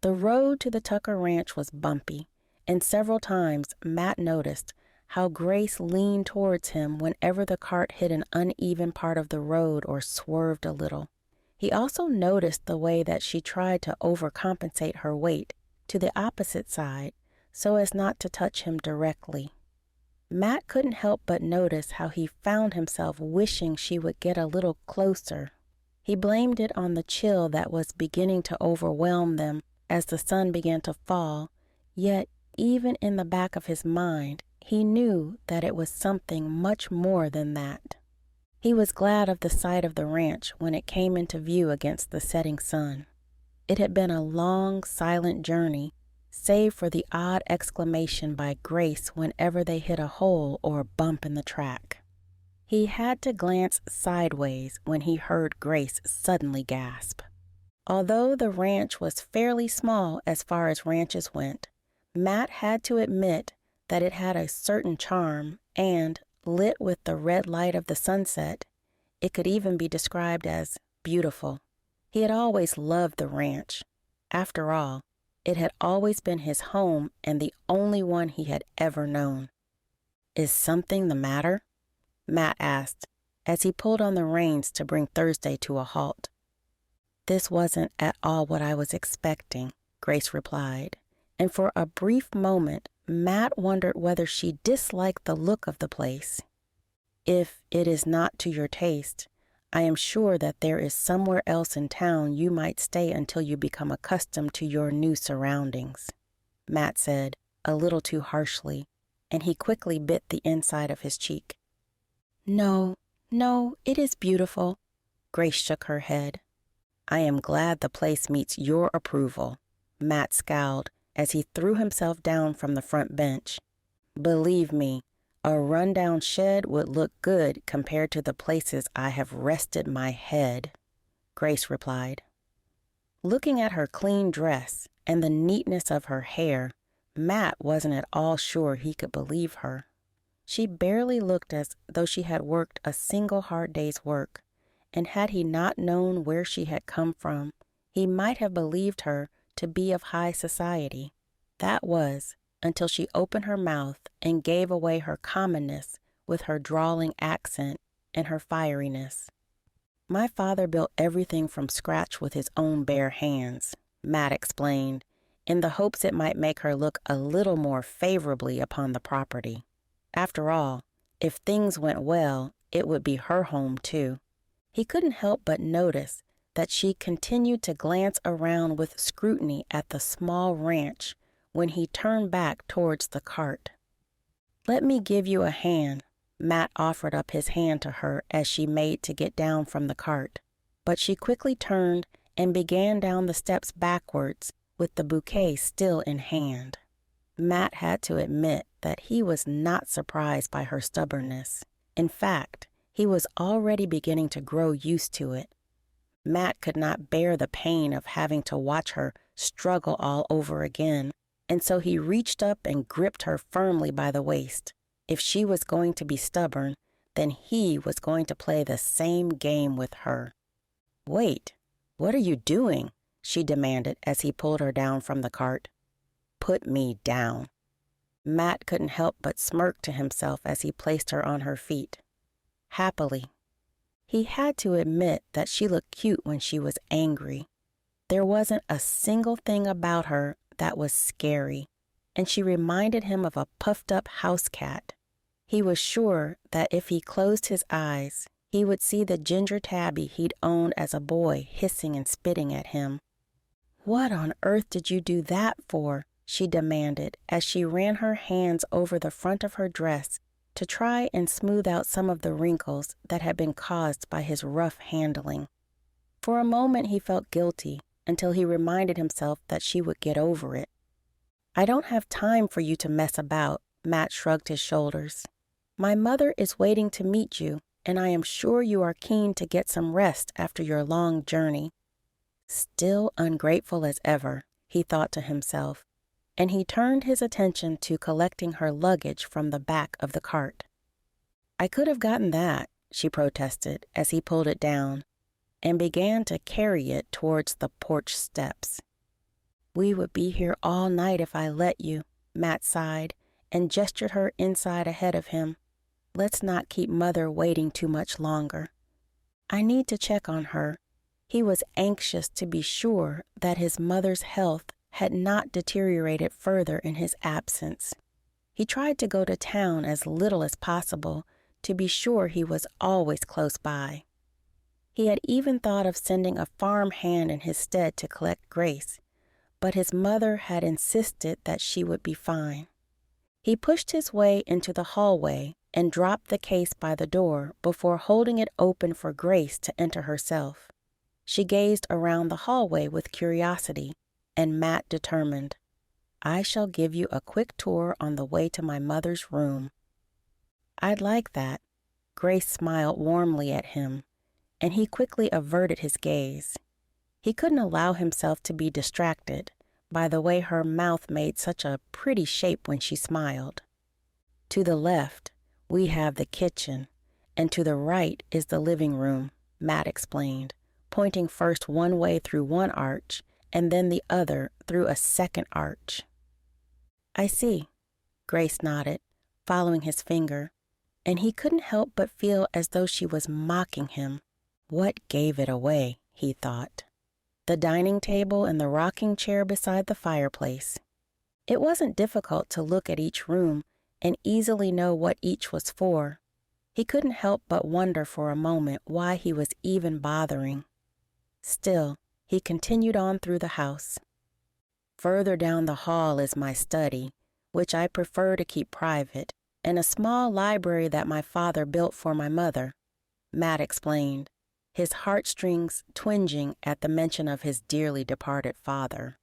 The road to the Tucker Ranch was bumpy, and several times Matt noticed how Grace leaned towards him whenever the cart hit an uneven part of the road or swerved a little. He also noticed the way that she tried to overcompensate her weight to the opposite side so as not to touch him directly. Matt couldn't help but notice how he found himself wishing she would get a little closer. He blamed it on the chill that was beginning to overwhelm them as the sun began to fall, yet even in the back of his mind, he knew that it was something much more than that. He was glad of the sight of the ranch when it came into view against the setting sun. It had been a long, silent journey, save for the odd exclamation by Grace whenever they hit a hole or a bump in the track. He had to glance sideways when he heard Grace suddenly gasp. Although the ranch was fairly small as far as ranches went, Matt had to admit that it had a certain charm, and, lit with the red light of the sunset, it could even be described as beautiful. He had always loved the ranch. After all, it had always been his home and the only one he had ever known. "Is something the matter?" Matt asked as he pulled on the reins to bring Thursday to a halt. "This wasn't at all what I was expecting," Grace replied, and for a brief moment Matt wondered whether she disliked the look of the place. "If it is not to your taste, I am sure that there is somewhere else in town you might stay until you become accustomed to your new surroundings," Matt said, a little too harshly, and he quickly bit the inside of his cheek. No, it is beautiful." Grace shook her head. "I am glad the place meets your approval," Matt scowled as he threw himself down from the front bench. "Believe me, a rundown shed would look good compared to the places I have rested my head," Grace replied. Looking at her clean dress and the neatness of her hair, Matt wasn't at all sure he could believe her. She barely looked as though she had worked a single hard day's work, and had he not known where she had come from, he might have believed her to be of high society. That was, until she opened her mouth and gave away her commonness with her drawling accent and her fieriness. "My father built everything from scratch with his own bare hands," Matt explained, in the hopes it might make her look a little more favorably upon the property. After all, if things went well, it would be her home too. He couldn't help but notice that she continued to glance around with scrutiny at the small ranch when he turned back towards the cart. "Let me give you a hand." Matt offered up his hand to her as she made to get down from the cart, but she quickly turned and began down the steps backwards with the bouquet still in hand. Matt had to admit that he was not surprised by her stubbornness. In fact, he was already beginning to grow used to it. Matt could not bear the pain of having to watch her struggle all over again, and so he reached up and gripped her firmly by the waist. If she was going to be stubborn, then he was going to play the same game with her. "Wait, what are you doing?" she demanded as he pulled her down from the cart. "Put me down." Matt couldn't help but smirk to himself as he placed her on her feet. Happily. He had to admit that she looked cute when she was angry. There wasn't a single thing about her that was scary, and she reminded him of a puffed-up house cat. He was sure that if he closed his eyes, he would see the ginger tabby he'd owned as a boy hissing and spitting at him. "What on earth did you do that for?" she demanded as she ran her hands over the front of her dress to try and smooth out some of the wrinkles that had been caused by his rough handling. For a moment he felt guilty until he reminded himself that she would get over it. "I don't have time for you to mess about," Matt shrugged his shoulders. "My mother is waiting to meet you, and I am sure you are keen to get some rest after your long journey." Still ungrateful as ever, he thought to himself, and he turned his attention to collecting her luggage from the back of the cart. "I could have gotten that," she protested as he pulled it down and began to carry it towards the porch steps. "We would be here all night if I let you," Matt sighed and gestured her inside ahead of him. "Let's not keep Mother waiting too much longer. I need to check on her." He was anxious to be sure that his mother's health had not deteriorated further in his absence. He tried to go to town as little as possible to be sure he was always close by. He had even thought of sending a farm hand in his stead to collect Grace, but his mother had insisted that she would be fine. He pushed his way into the hallway and dropped the case by the door before holding it open for Grace to enter herself. She gazed around the hallway with curiosity, and Matt determined, "I shall give you a quick tour on the way to my mother's room." "I'd like that." Grace smiled warmly at him, and he quickly averted his gaze. He couldn't allow himself to be distracted by the way her mouth made such a pretty shape when she smiled. "To the left, we have the kitchen, and to the right is the living room," Matt explained, pointing first one way through one arch and then the other through a second arch. "I see," Grace nodded, following his finger, and he couldn't help but feel as though she was mocking him. What gave it away, he thought. The dining table and the rocking chair beside the fireplace. It wasn't difficult to look at each room and easily know what each was for. He couldn't help but wonder for a moment why he was even bothering. Still, he continued on through the house. "Further down the hall is my study, which I prefer to keep private, and a small library that my father built for my mother," Matt explained, his heartstrings twinging at the mention of his dearly departed father.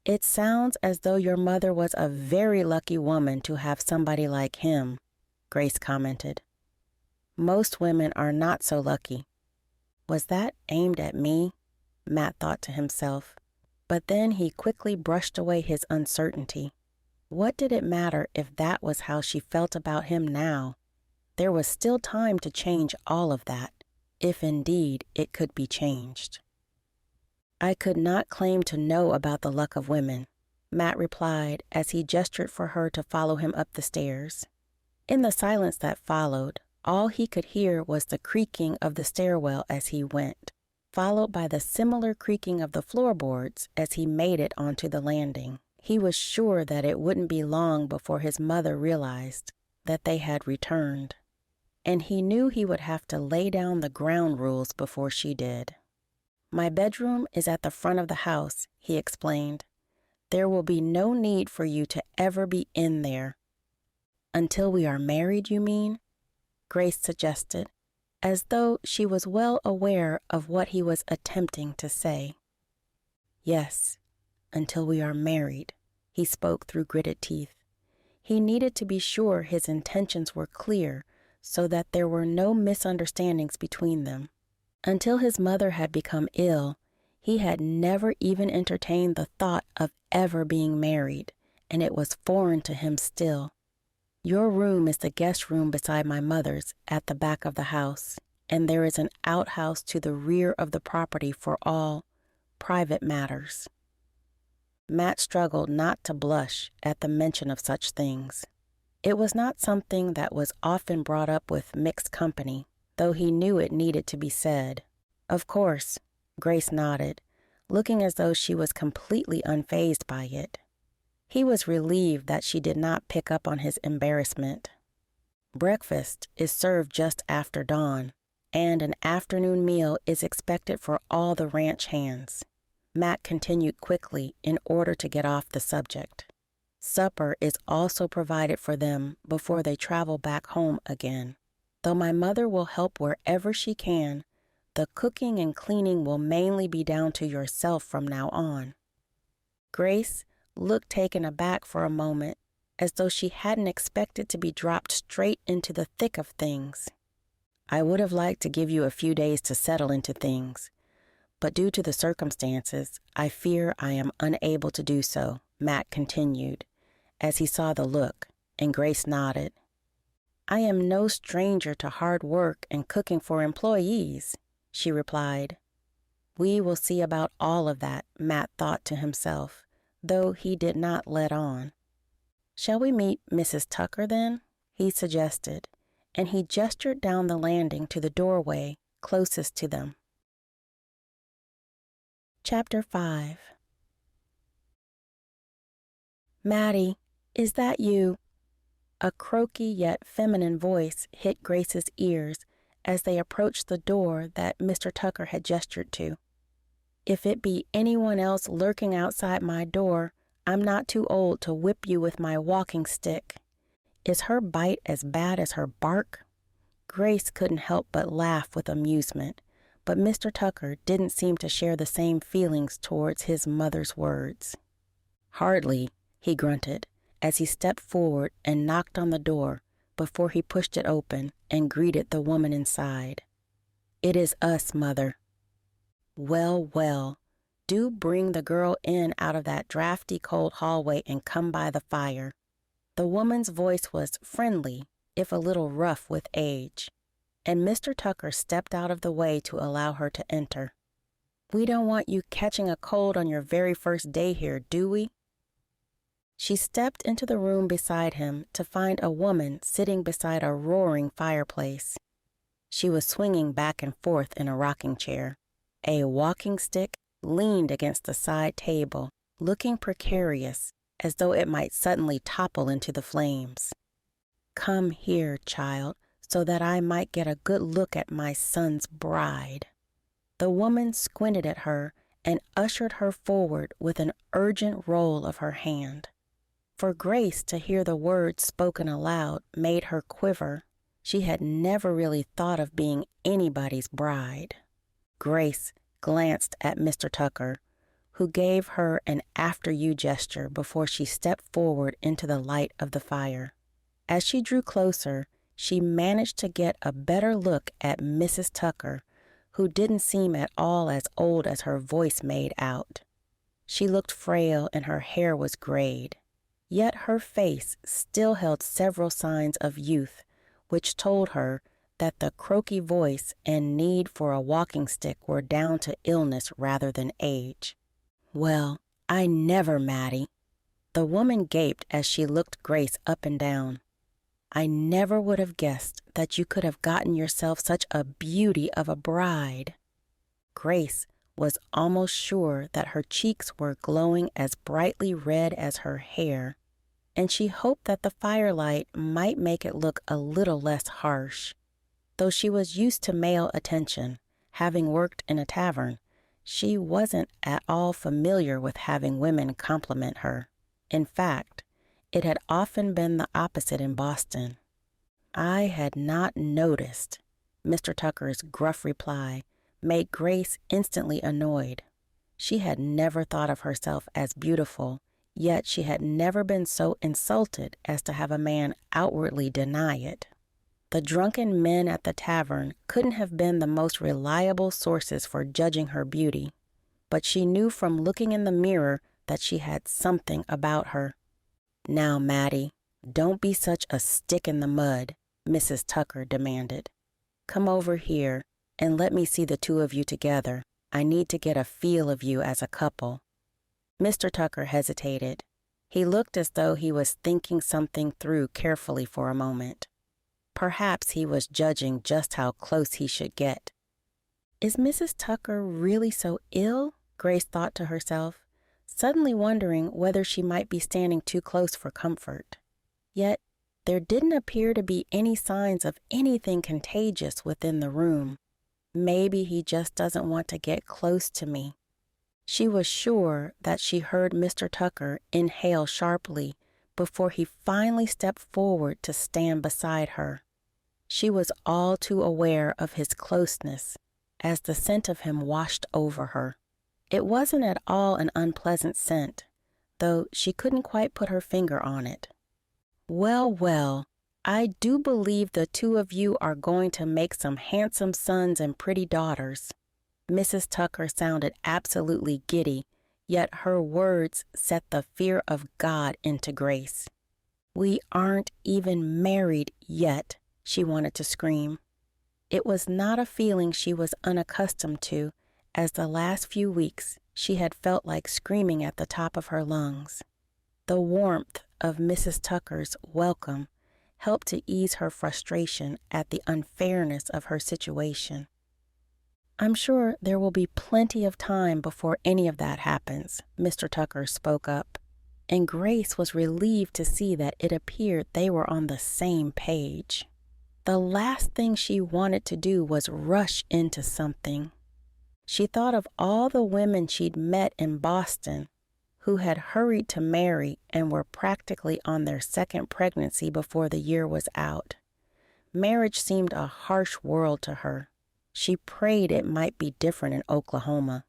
"It sounds as though your mother was a very lucky woman to have somebody like him," Grace commented. "Most women are not so lucky." Was that aimed at me? Matt thought to himself, but then he quickly brushed away his uncertainty. What did it matter if that was how she felt about him now? There was still time to change all of that, if indeed it could be changed. "I could not claim to know about the luck of women," Matt replied as he gestured for her to follow him up the stairs. In the silence that followed, all he could hear was the creaking of the stairwell as he went, followed by the similar creaking of the floorboards as he made it onto the landing. He was sure that it wouldn't be long before his mother realized that they had returned, and he knew he would have to lay down the ground rules before she did. "My bedroom is at the front of the house," he explained. "There will be no need for you to ever be in there." "Until we are married, you mean?" Grace suggested, as though she was well aware of what he was attempting to say. "Yes, until we are married," he spoke through gritted teeth. He needed to be sure his intentions were clear so that there were no misunderstandings between them. Until his mother had become ill, he had never even entertained the thought of ever being married, and it was foreign to him still. "Your room is the guest room beside my mother's at the back of the house, and there is an outhouse to the rear of the property for all private matters." Matt struggled not to blush at the mention of such things. It was not something that was often brought up with mixed company, though he knew it needed to be said. "Of course," Grace nodded, looking as though she was completely unfazed by it. He was relieved that she did not pick up on his embarrassment. "Breakfast is served just after dawn, and an afternoon meal is expected for all the ranch hands," Matt continued quickly in order to get off the subject. "Supper is also provided for them before they travel back home again. Though my mother will help wherever she can, the cooking and cleaning will mainly be down to yourself from now on." Grace looked taken aback for a moment, as though she hadn't expected to be dropped straight into the thick of things. "I would have liked to give you a few days to settle into things, but due to the circumstances, I fear I am unable to do so," Matt continued, as he saw the look, and Grace nodded. "I am no stranger to hard work and cooking for employees," she replied. "We will see about all of that," Matt thought to himself, though he did not let on. "Shall we meet Mrs. Tucker, then?" he suggested, and he gestured down the landing to the doorway closest to them. Chapter 5. "Maddie, is that you?" A croaky yet feminine voice hit Grace's ears as they approached the door that Mr. Tucker had gestured to. "If it be anyone else lurking outside my door, I'm not too old to whip you with my walking stick. Is her bite as bad as her bark?" Grace couldn't help but laugh with amusement, but Mr. Tucker didn't seem to share the same feelings towards his mother's words. "Hardly," he grunted, as he stepped forward and knocked on the door before he pushed it open and greeted the woman inside. "It is us, Mother." "Well, well, do bring the girl in out of that drafty cold hallway and come by the fire." The woman's voice was friendly, if a little rough with age, and Mr. Tucker stepped out of the way to allow her to enter. We don't want you catching a cold on your very first day here, do we?" She stepped into the room beside him to find a woman sitting beside a roaring fireplace. She was swinging back and forth in a rocking chair. A walking stick leaned against the side table, looking precarious, as though it might suddenly topple into the flames. "Come here, child, so that I might get a good look at my son's bride." The woman squinted at her and ushered her forward with an urgent roll of her hand. For Grace to hear the words spoken aloud made her quiver. She had never really thought of being anybody's bride. Grace glanced at Mr. Tucker, who gave her an after-you gesture before she stepped forward into the light of the fire. As she drew closer, she managed to get a better look at Mrs. Tucker, who didn't seem at all as old as her voice made out. She looked frail and her hair was grayed, yet her face still held several signs of youth, which told her that the croaky voice and need for a walking stick were down to illness rather than age. "Well, I never, Mattie." The woman gaped as she looked Grace up and down. "I never would have guessed that you could have gotten yourself such a beauty of a bride." Grace was almost sure that her cheeks were glowing as brightly red as her hair, and she hoped that the firelight might make it look a little less harsh. Though she was used to male attention, having worked in a tavern, she wasn't at all familiar with having women compliment her. In fact, it had often been the opposite in Boston. "I had not noticed." Mr. Tucker's gruff reply made Grace instantly annoyed. She had never thought of herself as beautiful, yet she had never been so insulted as to have a man outwardly deny it. The drunken men at the tavern couldn't have been the most reliable sources for judging her beauty, but she knew from looking in the mirror that she had something about her. "Now, Mattie, don't be such a stick in the mud," Mrs. Tucker demanded. "Come over here and let me see the two of you together. I need to get a feel of you as a couple." Mr. Tucker hesitated. He looked as though he was thinking something through carefully for a moment. Perhaps he was judging just how close he should get. "Is Mrs. Tucker really so ill?" Grace thought to herself, suddenly wondering whether she might be standing too close for comfort. Yet there didn't appear to be any signs of anything contagious within the room. Maybe he just doesn't want to get close to me. She was sure that she heard Mr. Tucker inhale sharply before he finally stepped forward to stand beside her. She was all too aware of his closeness as the scent of him washed over her. It wasn't at all an unpleasant scent, though she couldn't quite put her finger on it. "Well, well, I do believe the two of you are going to make some handsome sons and pretty daughters." Mrs. Tucker sounded absolutely giddy, yet her words set the fear of God into Grace. "We aren't even married yet," she wanted to scream. It was not a feeling she was unaccustomed to, as the last few weeks she had felt like screaming at the top of her lungs. The warmth of Mrs. Tucker's welcome helped to ease her frustration at the unfairness of her situation. "I'm sure there will be plenty of time before any of that happens," Mr. Tucker spoke up, and Grace was relieved to see that it appeared they were on the same page. The last thing she wanted to do was rush into something. She thought of all the women she'd met in Boston who had hurried to marry and were practically on their second pregnancy before the year was out. Marriage seemed a harsh world to her. She prayed it might be different in Oklahoma.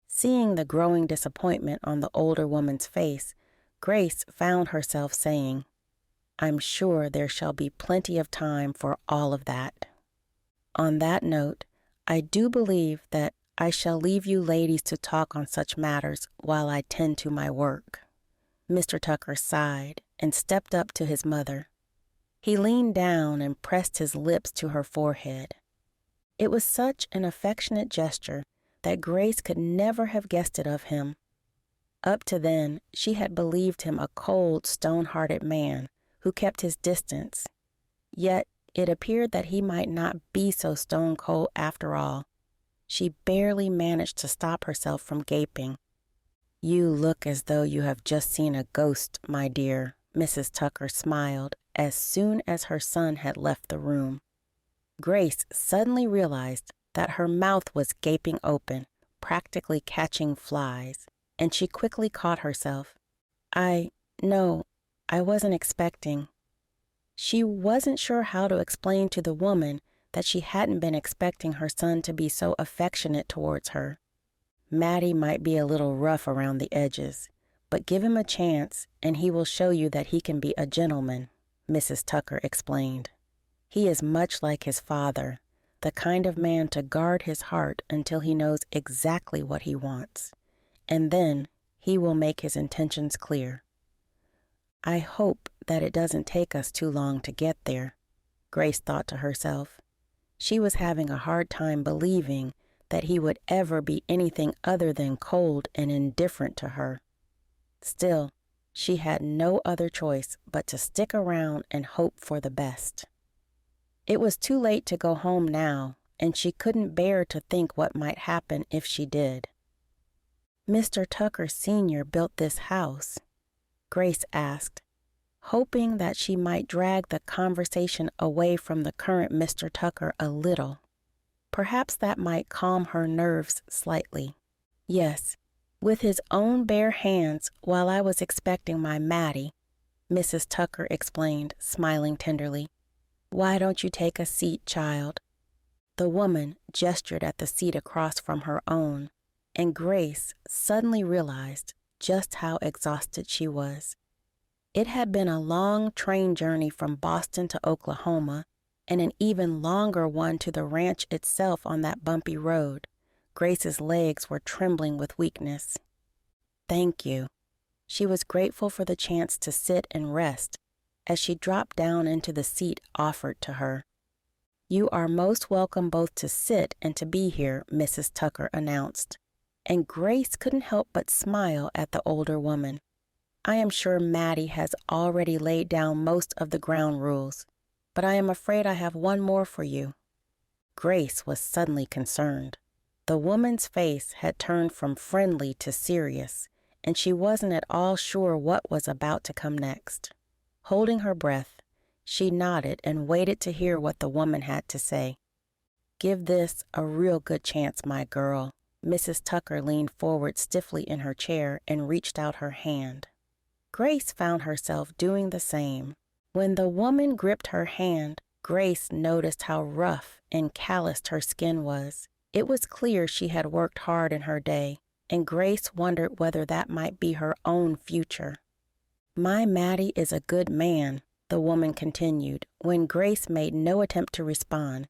Seeing the growing disappointment on the older woman's face, Grace found herself saying, "I'm sure there shall be plenty of time for all of that." On that note, I do believe that I shall leave you ladies to talk on such matters while I tend to my work. Mr. Tucker sighed and stepped up to his mother. He leaned down and pressed his lips to her forehead. It was such an affectionate gesture that Grace could never have guessed it of him. Up to then, she had believed him a cold, stone-hearted man who kept his distance. Yet it appeared that he might not be so stone-cold after all. She barely managed to stop herself from gaping. "You look as though you have just seen a ghost, my dear," Mrs. Tucker smiled as soon as her son had left the room. Grace suddenly realized that her mouth was gaping open, practically catching flies, and she quickly caught herself. No, I wasn't expecting." She wasn't sure how to explain to the woman that she hadn't been expecting her son to be so affectionate towards her. Matty might be a little rough around the edges, but give him a chance and he will show you that he can be a gentleman, Mrs. Tucker explained. He is much like his father, the kind of man to guard his heart until he knows exactly what he wants, and then he will make his intentions clear. I hope that it doesn't take us too long to get there, Grace thought to herself. She was having a hard time believing that he would ever be anything other than cold and indifferent to her. Still, she had no other choice but to stick around and hope for the best. It was too late to go home now, and she couldn't bear to think what might happen if she did. "Mr. Tucker Sr. built this house?" Grace asked, hoping that she might drag the conversation away from the current Mr. Tucker a little. Perhaps that might calm her nerves slightly. "Yes, with his own bare hands while I was expecting my Matty," Mrs. Tucker explained, smiling tenderly. "Why don't you take a seat, child?" The woman gestured at the seat across from her own, and Grace suddenly realized just how exhausted she was. It had been a long train journey from Boston to Oklahoma, and an even longer one to the ranch itself on that bumpy road. Grace's legs were trembling with weakness. "Thank you." She was grateful for the chance to sit and rest as she dropped down into the seat offered to her. "You are most welcome both to sit and to be here," Mrs. Tucker announced, and Grace couldn't help but smile at the older woman. "I am sure Matty has already laid down most of the ground rules, but I am afraid I have one more for you." Grace was suddenly concerned. The woman's face had turned from friendly to serious, and she wasn't at all sure what was about to come next. Holding her breath, she nodded and waited to hear what the woman had to say. "Give this a real good chance, my girl." Mrs. Tucker leaned forward stiffly in her chair and reached out her hand. Grace found herself doing the same. When the woman gripped her hand, Grace noticed how rough and calloused her skin was. It was clear she had worked hard in her day, and Grace wondered whether that might be her own future. "My Matty is a good man," the woman continued, when Grace made no attempt to respond.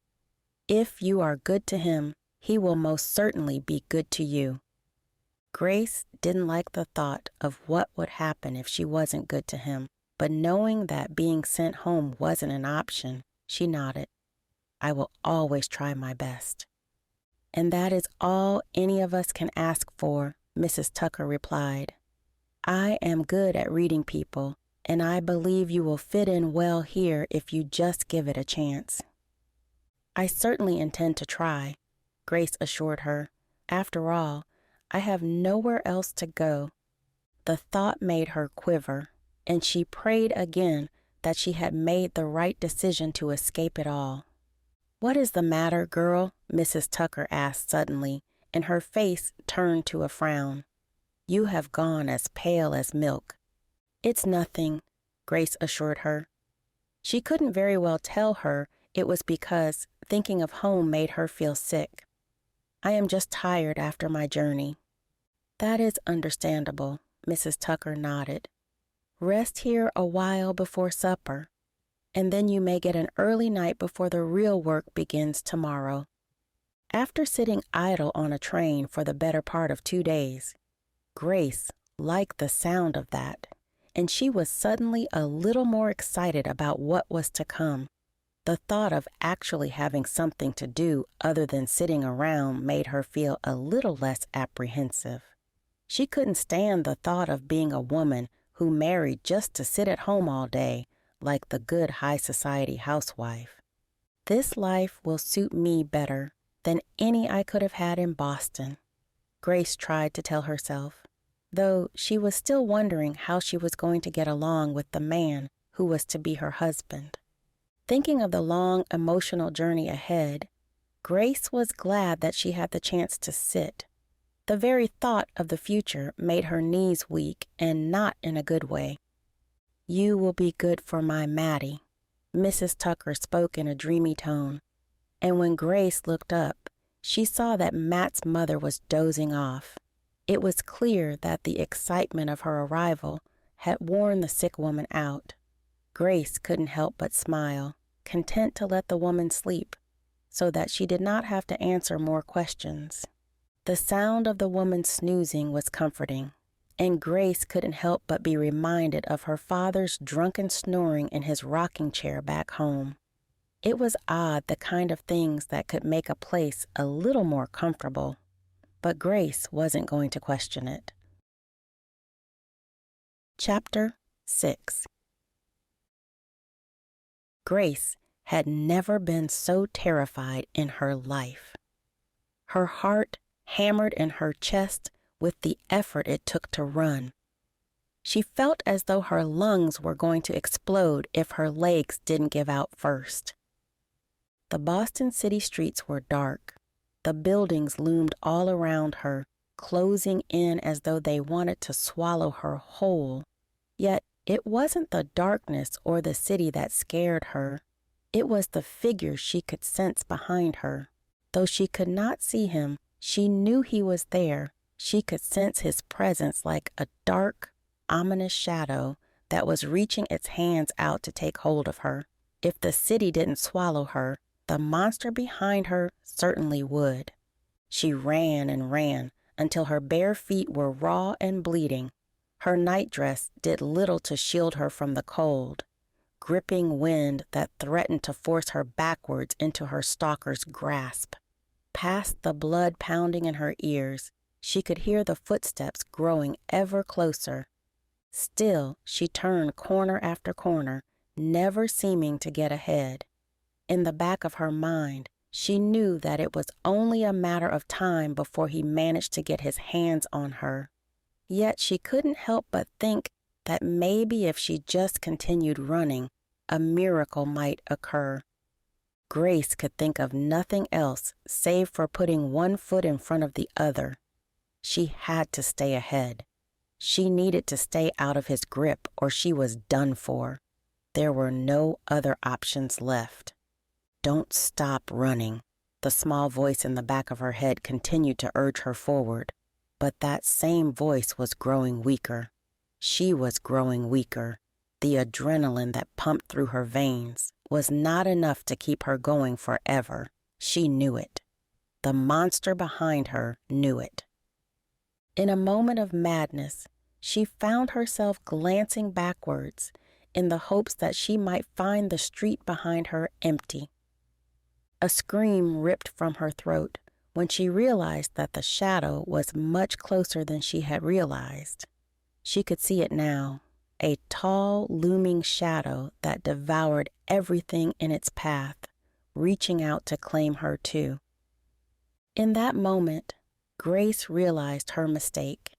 "If you are good to him, he will most certainly be good to you." Grace didn't like the thought of what would happen if she wasn't good to him, but knowing that being sent home wasn't an option, she nodded. "I will always try my best." "And that is all any of us can ask for," Mrs. Tucker replied. "I am good at reading people, and I believe you will fit in well here if you just give it a chance." "I certainly intend to try," Grace assured her. "After all, I have nowhere else to go." The thought made her quiver, and she prayed again that she had made the right decision to escape it all. "What is the matter, girl?" Mrs. Tucker asked suddenly, and her face turned to a frown. "You have gone as pale as milk." "It's nothing," Grace assured her. She couldn't very well tell her it was because thinking of home made her feel sick. "I am just tired after my journey." "That is understandable," Mrs. Tucker nodded. "Rest here a while before supper, and then you may get an early night before the real work begins tomorrow." After sitting idle on a train for the better part of 2 days, Grace liked the sound of that, and she was suddenly a little more excited about what was to come. The thought of actually having something to do other than sitting around made her feel a little less apprehensive. She couldn't stand the thought of being a woman who married just to sit at home all day, like the good high society housewife. This life will suit me better than any I could have had in Boston, Grace tried to tell herself, though she was still wondering how she was going to get along with the man who was to be her husband. Thinking of the long emotional journey ahead, Grace was glad that she had the chance to sit. The very thought of the future made her knees weak, and not in a good way. "You will be good for my Mattie," Mrs. Tucker spoke in a dreamy tone, and when Grace looked up, she saw that Matt's mother was dozing off. It was clear that the excitement of her arrival had worn the sick woman out. Grace couldn't help but smile, content to let the woman sleep, so that she did not have to answer more questions. The sound of the woman snoozing was comforting, and Grace couldn't help but be reminded of her father's drunken snoring in his rocking chair back home. It was odd the kind of things that could make a place a little more comfortable, but Grace wasn't going to question it. Chapter 6. Grace had never been so terrified in her life. Her heart hammered in her chest with the effort it took to run. She felt as though her lungs were going to explode if her legs didn't give out first. The Boston city streets were dark. The buildings loomed all around her, closing in as though they wanted to swallow her whole. Yet it wasn't the darkness or the city that scared her. It was the figure she could sense behind her. Though she could not see him, she knew he was there. She could sense his presence like a dark, ominous shadow that was reaching its hands out to take hold of her. If the city didn't swallow her, the monster behind her certainly would. She ran and ran until her bare feet were raw and bleeding. Her nightdress did little to shield her from the cold, gripping wind that threatened to force her backwards into her stalker's grasp. Past the blood pounding in her ears, she could hear the footsteps growing ever closer. Still, she turned corner after corner, never seeming to get ahead. In the back of her mind, she knew that it was only a matter of time before he managed to get his hands on her. Yet she couldn't help but think that maybe if she just continued running, a miracle might occur. Grace could think of nothing else save for putting one foot in front of the other. She had to stay ahead. She needed to stay out of his grip or she was done for. There were no other options left. "Don't stop running," the small voice in the back of her head continued to urge her forward. But that same voice was growing weaker. She was growing weaker. The adrenaline that pumped through her veins was not enough to keep her going forever. She knew it. The monster behind her knew it. In a moment of madness, she found herself glancing backwards in the hopes that she might find the street behind her empty. A scream ripped from her throat when she realized that the shadow was much closer than she had realized. She could see it now, a tall, looming shadow that devoured everything in its path, reaching out to claim her too. In that moment, Grace realized her mistake.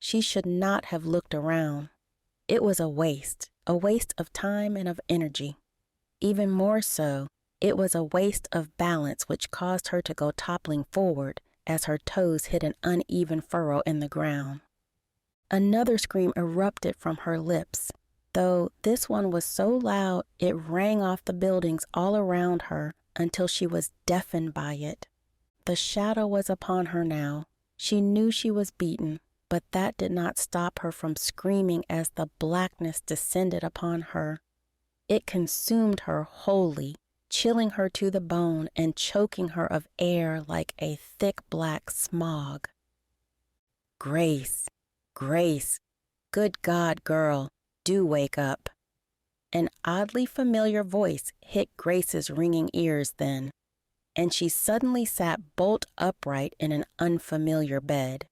She should not have looked around. It was a waste of time and of energy. Even more so, it was a waste of balance which caused her to go toppling forward as her toes hit an uneven furrow in the ground. Another scream erupted from her lips, though this one was so loud it rang off the buildings all around her until she was deafened by it. The shadow was upon her now. She knew she was beaten, but that did not stop her from screaming as the blackness descended upon her. It consumed her wholly, chilling her to the bone and choking her of air like a thick black smog. "Grace, Grace, good God, girl, do wake up." An oddly familiar voice hit Grace's ringing ears then, and she suddenly sat bolt upright in an unfamiliar bed.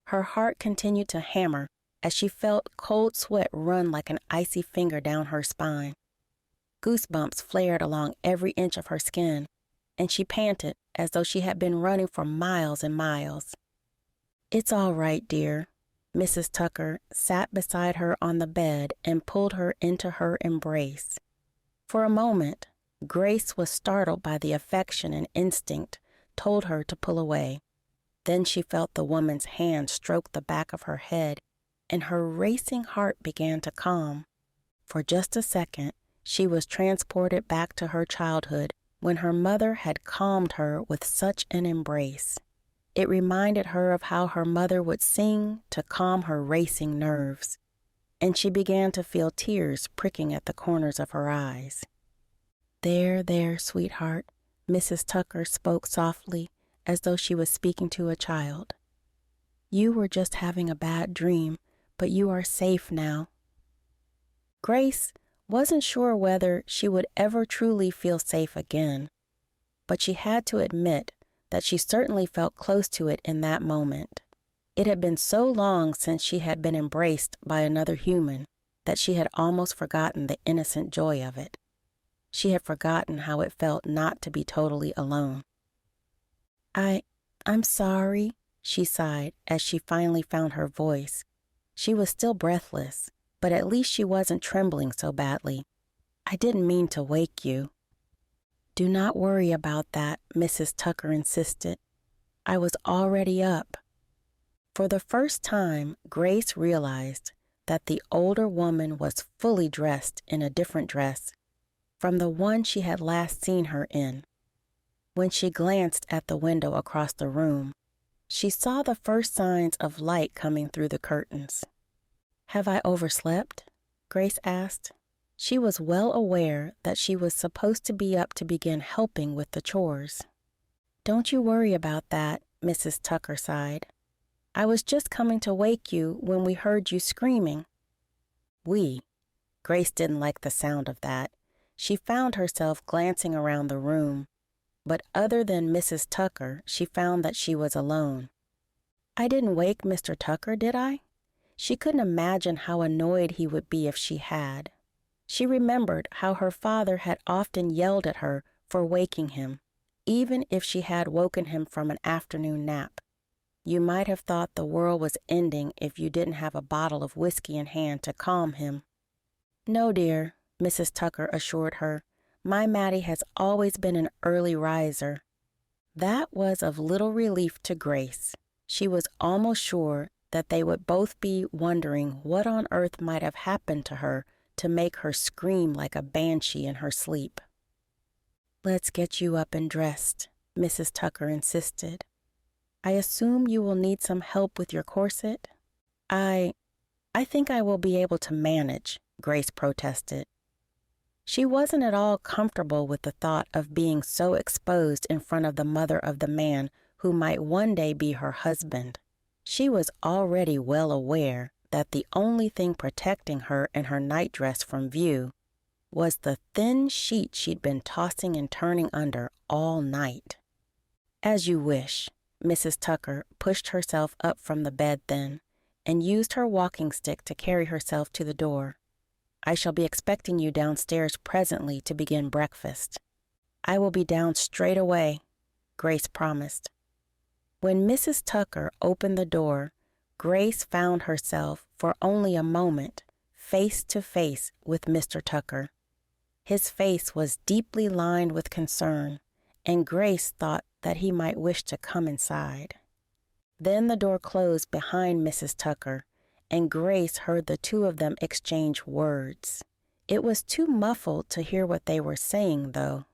Her heart continued to hammer as she felt cold sweat run like an icy finger down her spine. Goosebumps flared along every inch of her skin, and she panted as though she had been running for miles and miles. "It's all right, dear." Mrs. Tucker sat beside her on the bed and pulled her into her embrace. For a moment, Grace was startled by the affection and instinct told her to pull away. Then she felt the woman's hand stroke the back of her head, and her racing heart began to calm. For just a second, she was transported back to her childhood when her mother had calmed her with such an embrace. It reminded her of how her mother would sing to calm her racing nerves, and she began to feel tears pricking at the corners of her eyes. There, sweetheart," Mrs. Tucker spoke softly, as though she was speaking to a child. "You were just having a bad dream, but you are safe now." Grace wasn't sure whether she would ever truly feel safe again, but she had to admit that she certainly felt close to it in that moment. It had been so long since she had been embraced by another human that she had almost forgotten the innocent joy of it. She had forgotten how it felt not to be totally alone. I'm sorry," she sighed as she finally found her voice. She was still breathless, but at least she wasn't trembling so badly. "I didn't mean to wake you." "Do not worry about that," Mrs. Tucker insisted. "I was already up." For the first time, Grace realized that the older woman was fully dressed in a different dress from the one she had last seen her in. When she glanced at the window across the room, she saw the first signs of light coming through the curtains. "Have I overslept?" Grace asked. She was well aware that she was supposed to be up to begin helping with the chores. "Don't you worry about that," Mrs. Tucker sighed. "I was just coming to wake you when we heard you screaming." "We?" Grace didn't like the sound of that. She found herself glancing around the room, but other than Mrs. Tucker, she found that she was alone. "I didn't wake Mr. Tucker, did I?" She couldn't imagine how annoyed he would be if she had. She remembered how her father had often yelled at her for waking him, even if she had woken him from an afternoon nap. You might have thought the world was ending if you didn't have a bottle of whiskey in hand to calm him. "No, dear," Mrs. Tucker assured her. "My Mattie has always been an early riser." That was of little relief to Grace. She was almost sure that they would both be wondering what on earth might have happened to her to make her scream like a banshee in her sleep. "Let's get you up and dressed," Mrs. Tucker insisted. "I assume you will need some help with your corset?" I think I will be able to manage," Grace protested. She wasn't at all comfortable with the thought of being so exposed in front of the mother of the man who might one day be her husband. She was already well aware that the only thing protecting her and her nightdress from view was the thin sheet she'd been tossing and turning under all night. "As you wish." Mrs. Tucker pushed herself up from the bed then and used her walking stick to carry herself to the door. "I shall be expecting you downstairs presently to begin breakfast." "I will be down straight away," Grace promised. When Mrs. Tucker opened the door, Grace found herself, for only a moment, face to face with Mr. Tucker. His face was deeply lined with concern, and Grace thought that he might wish to come inside. Then the door closed behind Mrs. Tucker, and Grace heard the two of them exchange words. It was too muffled to hear what they were saying, though.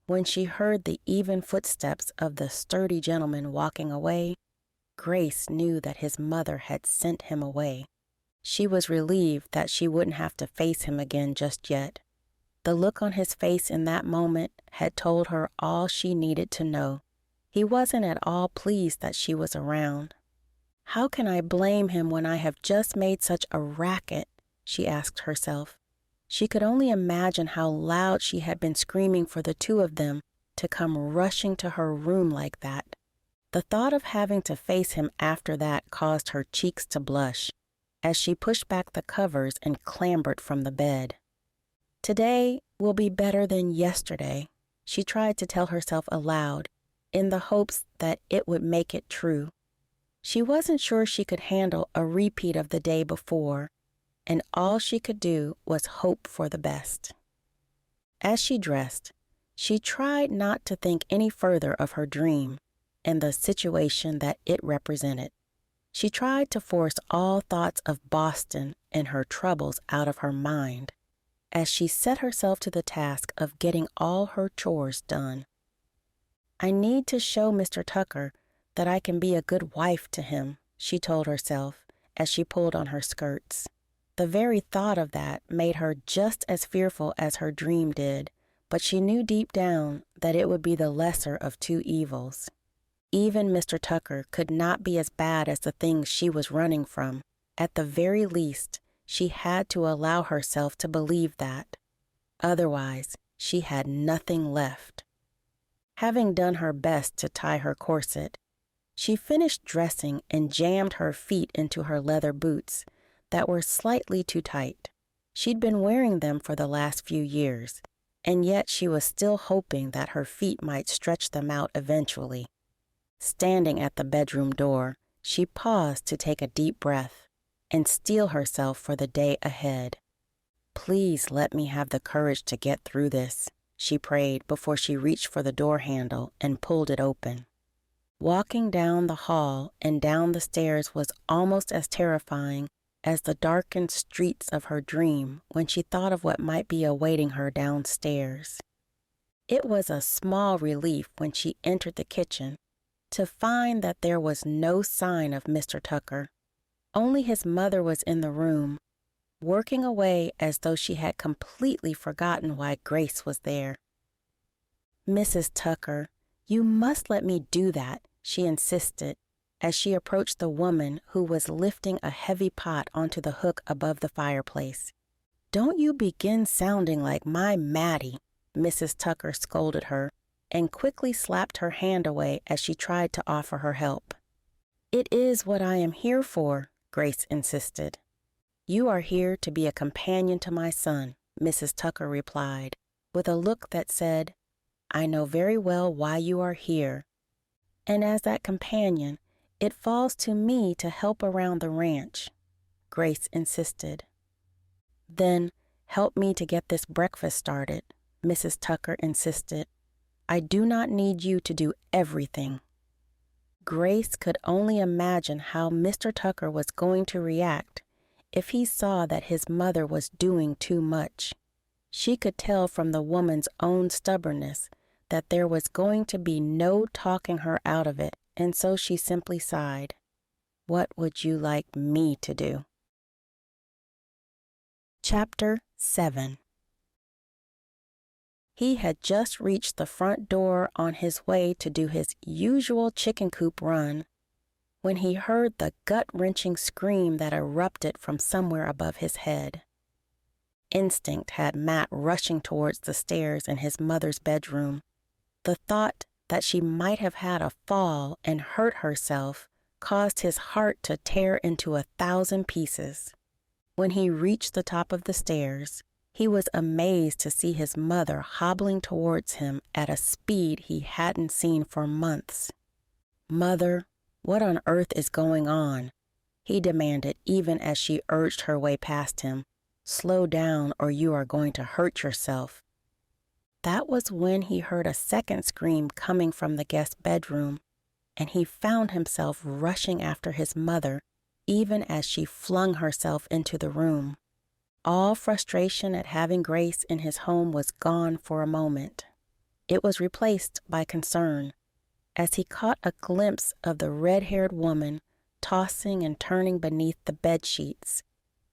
When she heard the even footsteps of the sturdy gentleman walking away, Grace knew that his mother had sent him away. She was relieved that she wouldn't have to face him again just yet. The look on his face in that moment had told her all she needed to know. He wasn't at all pleased that she was around. "How can I blame him when I have just made such a racket?" she asked herself. She could only imagine how loud she had been screaming for the two of them to come rushing to her room like that. The thought of having to face him after that caused her cheeks to blush as she pushed back the covers and clambered from the bed. Today will be better than yesterday, she tried to tell herself aloud, in the hopes that it would make it true. She wasn't sure she could handle a repeat of the day before, and all she could do was hope for the best. As she dressed, she tried not to think any further of her dream and the situation that it represented. She tried to force all thoughts of Boston and her troubles out of her mind as she set herself to the task of getting all her chores done. I need to show Mr. Tucker that I can be a good wife to him, she told herself as she pulled on her skirts. The very thought of that made her just as fearful as her dream did, but she knew deep down that it would be the lesser of two evils. Even Mr. Tucker could not be as bad as the things she was running from. At the very least, she had to allow herself to believe that. Otherwise, she had nothing left. Having done her best to tie her corset, she finished dressing and jammed her feet into her leather boots that were slightly too tight. She'd been wearing them for the last few years, and yet she was still hoping that her feet might stretch them out eventually. Standing at the bedroom door, she paused to take a deep breath and steel herself for the day ahead. Please let me have the courage to get through this, she prayed before she reached for the door handle and pulled it open. Walking down the hall and down the stairs was almost as terrifying as the darkened streets of her dream when she thought of what might be awaiting her downstairs. It was a small relief when she entered the kitchen to find that there was no sign of Mr. Tucker. Only his mother was in the room, working away as though she had completely forgotten why Grace was there. "Mrs. Tucker, you must let me do that," she insisted as she approached the woman who was lifting a heavy pot onto the hook above the fireplace. "Don't you begin sounding like my Mattie," Mrs. Tucker scolded her, and quickly slapped her hand away as she tried to offer her help. "It is what I am here for," Grace insisted. "You are here to be a companion to my son," Mrs. Tucker replied, with a look that said, "I know very well why you are here. And as that companion, it falls to me to help around the ranch," Grace insisted. "Then help me to get this breakfast started," Mrs. Tucker insisted. "I do not need you to do everything." Grace could only imagine how Mr. Tucker was going to react if he saw that his mother was doing too much. She could tell from the woman's own stubbornness that there was going to be no talking her out of it, and so she simply sighed. "What would you like me to do?" Chapter 7. He had just reached the front door on his way to do his usual chicken coop run when he heard the gut-wrenching scream that erupted from somewhere above his head. Instinct had Matt rushing towards the stairs in his mother's bedroom. The thought that she might have had a fall and hurt herself caused his heart to tear into 1,000 pieces. When he reached the top of the stairs, he was amazed to see his mother hobbling towards him at a speed he hadn't seen for months. "Mother, what on earth is going on?" he demanded even as she urged her way past him. "Slow down or you are going to hurt yourself." That was when he heard a second scream coming from the guest bedroom, and he found himself rushing after his mother even as she flung herself into the room. All frustration at having Grace in his home was gone for a moment. It was replaced by concern as he caught a glimpse of the red-haired woman tossing and turning beneath the bed sheets,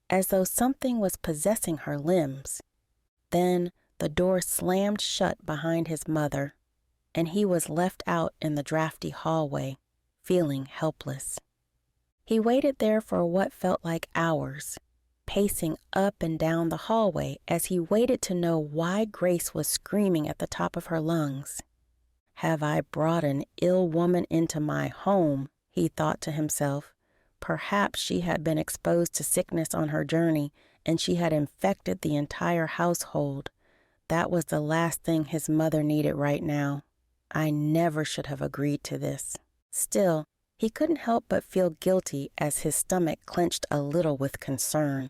as though something was possessing her limbs. Then the door slammed shut behind his mother, and he was left out in the drafty hallway, feeling helpless. He waited there for what felt like hours, pacing up and down the hallway as he waited to know why Grace was screaming at the top of her lungs. "Have I brought an ill woman into my home?" he thought to himself. Perhaps she had been exposed to sickness on her journey, and she had infected the entire household. That was the last thing his mother needed right now. I never should have agreed to this. Still, he couldn't help but feel guilty as his stomach clenched a little with concern.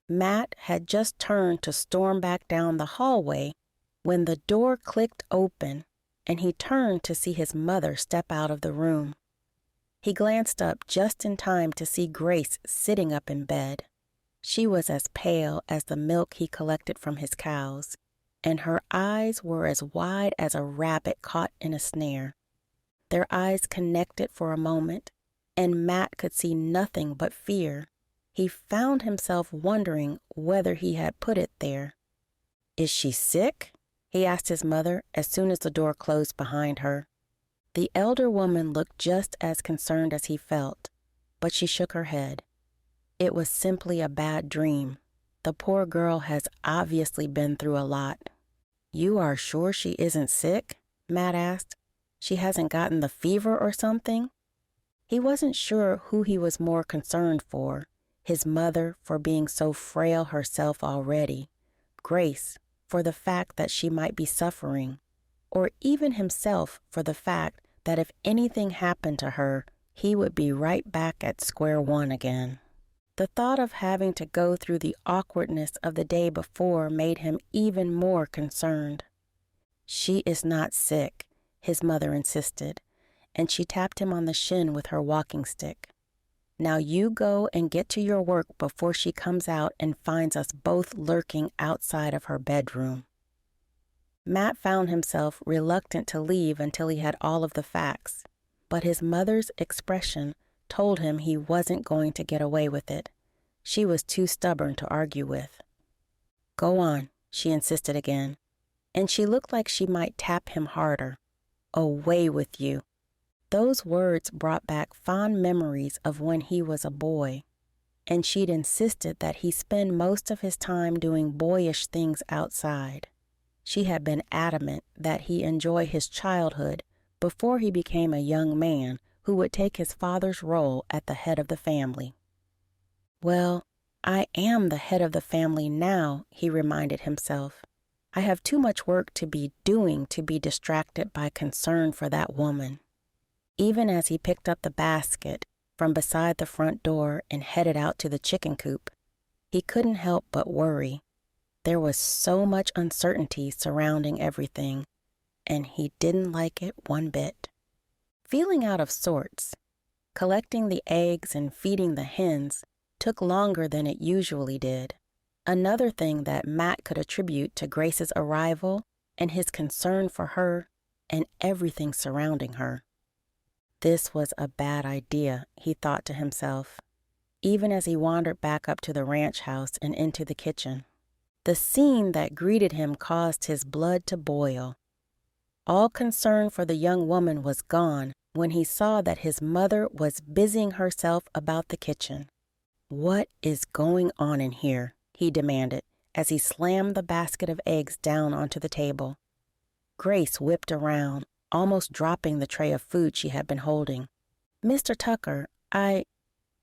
Matt had just turned to storm back down the hallway when the door clicked open and he turned to see his mother step out of the room. He glanced up just in time to see Grace sitting up in bed. She was as pale as the milk he collected from his cows, and her eyes were as wide as a rabbit caught in a snare. Their eyes connected for a moment, and Matt could see nothing but fear. He found himself wondering whether he had put it there. "Is she sick?" he asked his mother as soon as the door closed behind her. The elder woman looked just as concerned as he felt, but she shook her head. It was simply a bad dream. The poor girl has obviously been through a lot. "You are sure she isn't sick?" Matt asked. "She hasn't gotten the fever or something?" He wasn't sure who he was more concerned for, his mother for being so frail herself already, Grace for the fact that she might be suffering, or even himself for the fact that if anything happened to her, he would be right back at square one again. The thought of having to go through the awkwardness of the day before made him even more concerned. "She is not sick," his mother insisted, and she tapped him on the shin with her walking stick. "Now you go and get to your work before she comes out and finds us both lurking outside of her bedroom." Matt found himself reluctant to leave until he had all of the facts, but his mother's expression told him he wasn't going to get away with it. She was too stubborn to argue with. "Go on," she insisted again, and she looked like she might tap him harder. "Away with you." Those words brought back fond memories of when he was a boy, and she'd insisted that he spend most of his time doing boyish things outside. She had been adamant that he enjoy his childhood before he became a young man who would take his father's role at the head of the family. "Well, I am the head of the family now," he reminded himself. "I have too much work to be doing to be distracted by concern for that woman." Even as he picked up the basket from beside the front door and headed out to the chicken coop, he couldn't help but worry. There was so much uncertainty surrounding everything, and he didn't like it one bit. Feeling out of sorts, collecting the eggs and feeding the hens took longer than it usually did. Another thing that Matt could attribute to Grace's arrival and his concern for her and everything surrounding her. This was a bad idea, he thought to himself, even as he wandered back up to the ranch house and into the kitchen. The scene that greeted him caused his blood to boil. All concern for the young woman was gone when he saw that his mother was busying herself about the kitchen. "What is going on in here?" he demanded as he slammed the basket of eggs down onto the table. Grace whipped around, almost dropping the tray of food she had been holding. "Mr. Tucker,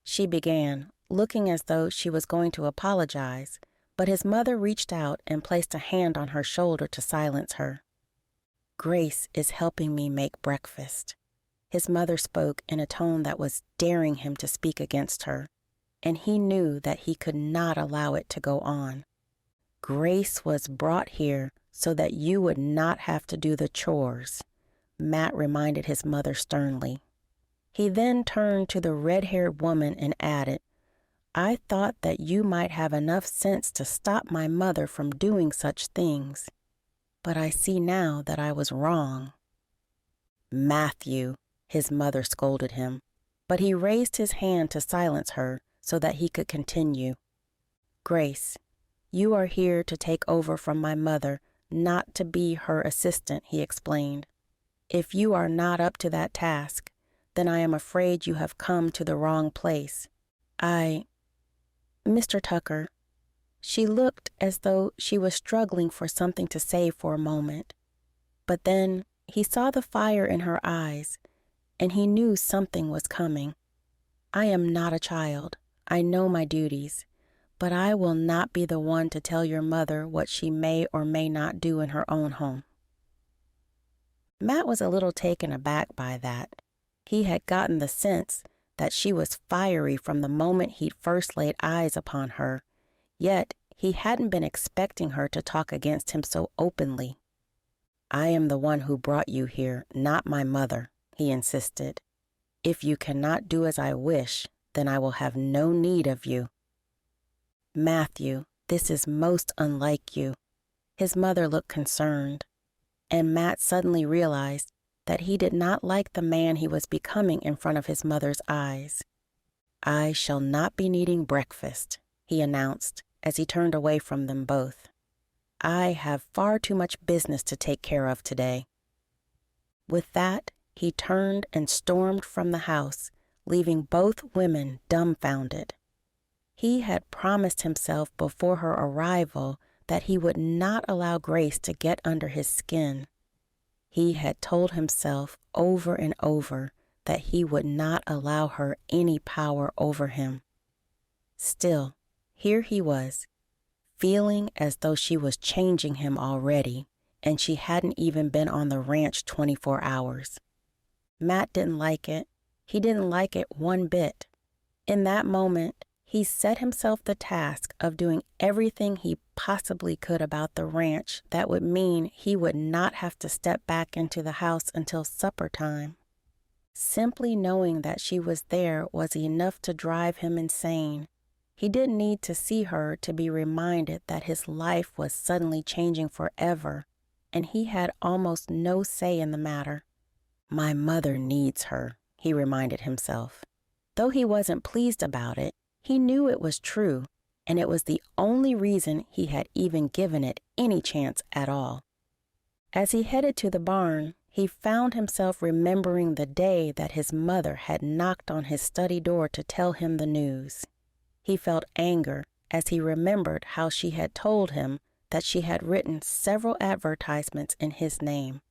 she began, looking as though she was going to apologize, but his mother reached out and placed a hand on her shoulder to silence her. "Grace is helping me make breakfast." His mother spoke in a tone that was daring him to speak against her, and he knew that he could not allow it to go on. "Grace was brought here so that you would not have to do the chores," Matt reminded his mother sternly. He then turned to the red-haired woman and added, "I thought that you might have enough sense to stop my mother from doing such things, but I see now that I was wrong." "Mathew," his mother scolded him, but he raised his hand to silence her so that he could continue. "Grace, you are here to take over from my mother, not to be her assistant," he explained. "If you are not up to that task, then I am afraid you have come to the wrong place. Mr. Tucker. She looked as though she was struggling for something to say for a moment. But then he saw the fire in her eyes, and he knew something was coming. I am not a child. I know my duties, but I will not be the one to tell your mother what she may or may not do in her own home. Matt was a little taken aback by that. He had gotten the sense that she was fiery from the moment he'd first laid eyes upon her, yet he hadn't been expecting her to talk against him so openly. I am the one who brought you here, not my mother, he insisted. If you cannot do as I wish, then I will have no need of you. Mathew, this is most unlike you. His mother looked concerned, and Matt suddenly realized that he did not like the man he was becoming in front of his mother's eyes. I shall not be needing breakfast, he announced as he turned away from them both. I have far too much business to take care of today. With that, he turned and stormed from the house, leaving both women dumbfounded. He had promised himself before her arrival that he would not allow Grace to get under his skin. He had told himself over and over that he would not allow her any power over him. Still, here he was, feeling as though she was changing him already, and she hadn't even been on the ranch 24 hours. Matt didn't like it. He didn't like it one bit. In that moment, he set himself the task of doing everything he possibly could about the ranch that would mean he would not have to step back into the house until supper time. Simply knowing that she was there was enough to drive him insane. He didn't need to see her to be reminded that his life was suddenly changing forever, and he had almost no say in the matter. My mother needs her, he reminded himself. Though he wasn't pleased about it, he knew it was true, and it was the only reason he had even given it any chance at all. As he headed to the barn, he found himself remembering the day that his mother had knocked on his study door to tell him the news. He felt anger as he remembered how she had told him that she had written several advertisements in his name.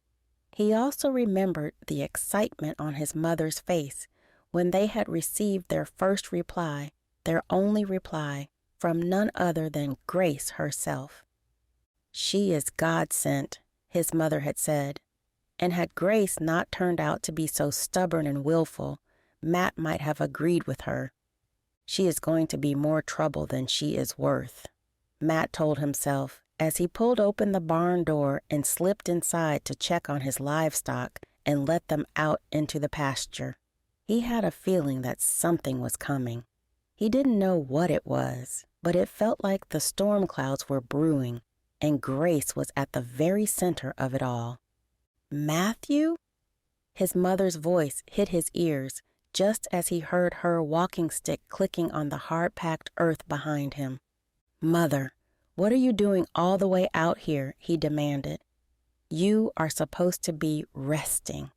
He also remembered the excitement on his mother's face when they had received their first reply, their only reply, from none other than Grace herself. She is God sent, his mother had said, and had Grace not turned out to be so stubborn and willful, Matt might have agreed with her. She is going to be more trouble than she is worth, Matt told himself as he pulled open the barn door and slipped inside to check on his livestock and let them out into the pasture. He had a feeling that something was coming. He didn't know what it was, but it felt like the storm clouds were brewing, and Grace was at the very center of it all. Mathew? His mother's voice hit his ears just as he heard her walking stick clicking on the hard-packed earth behind him. Mother, what are you doing all the way out here? He demanded. You are supposed to be resting.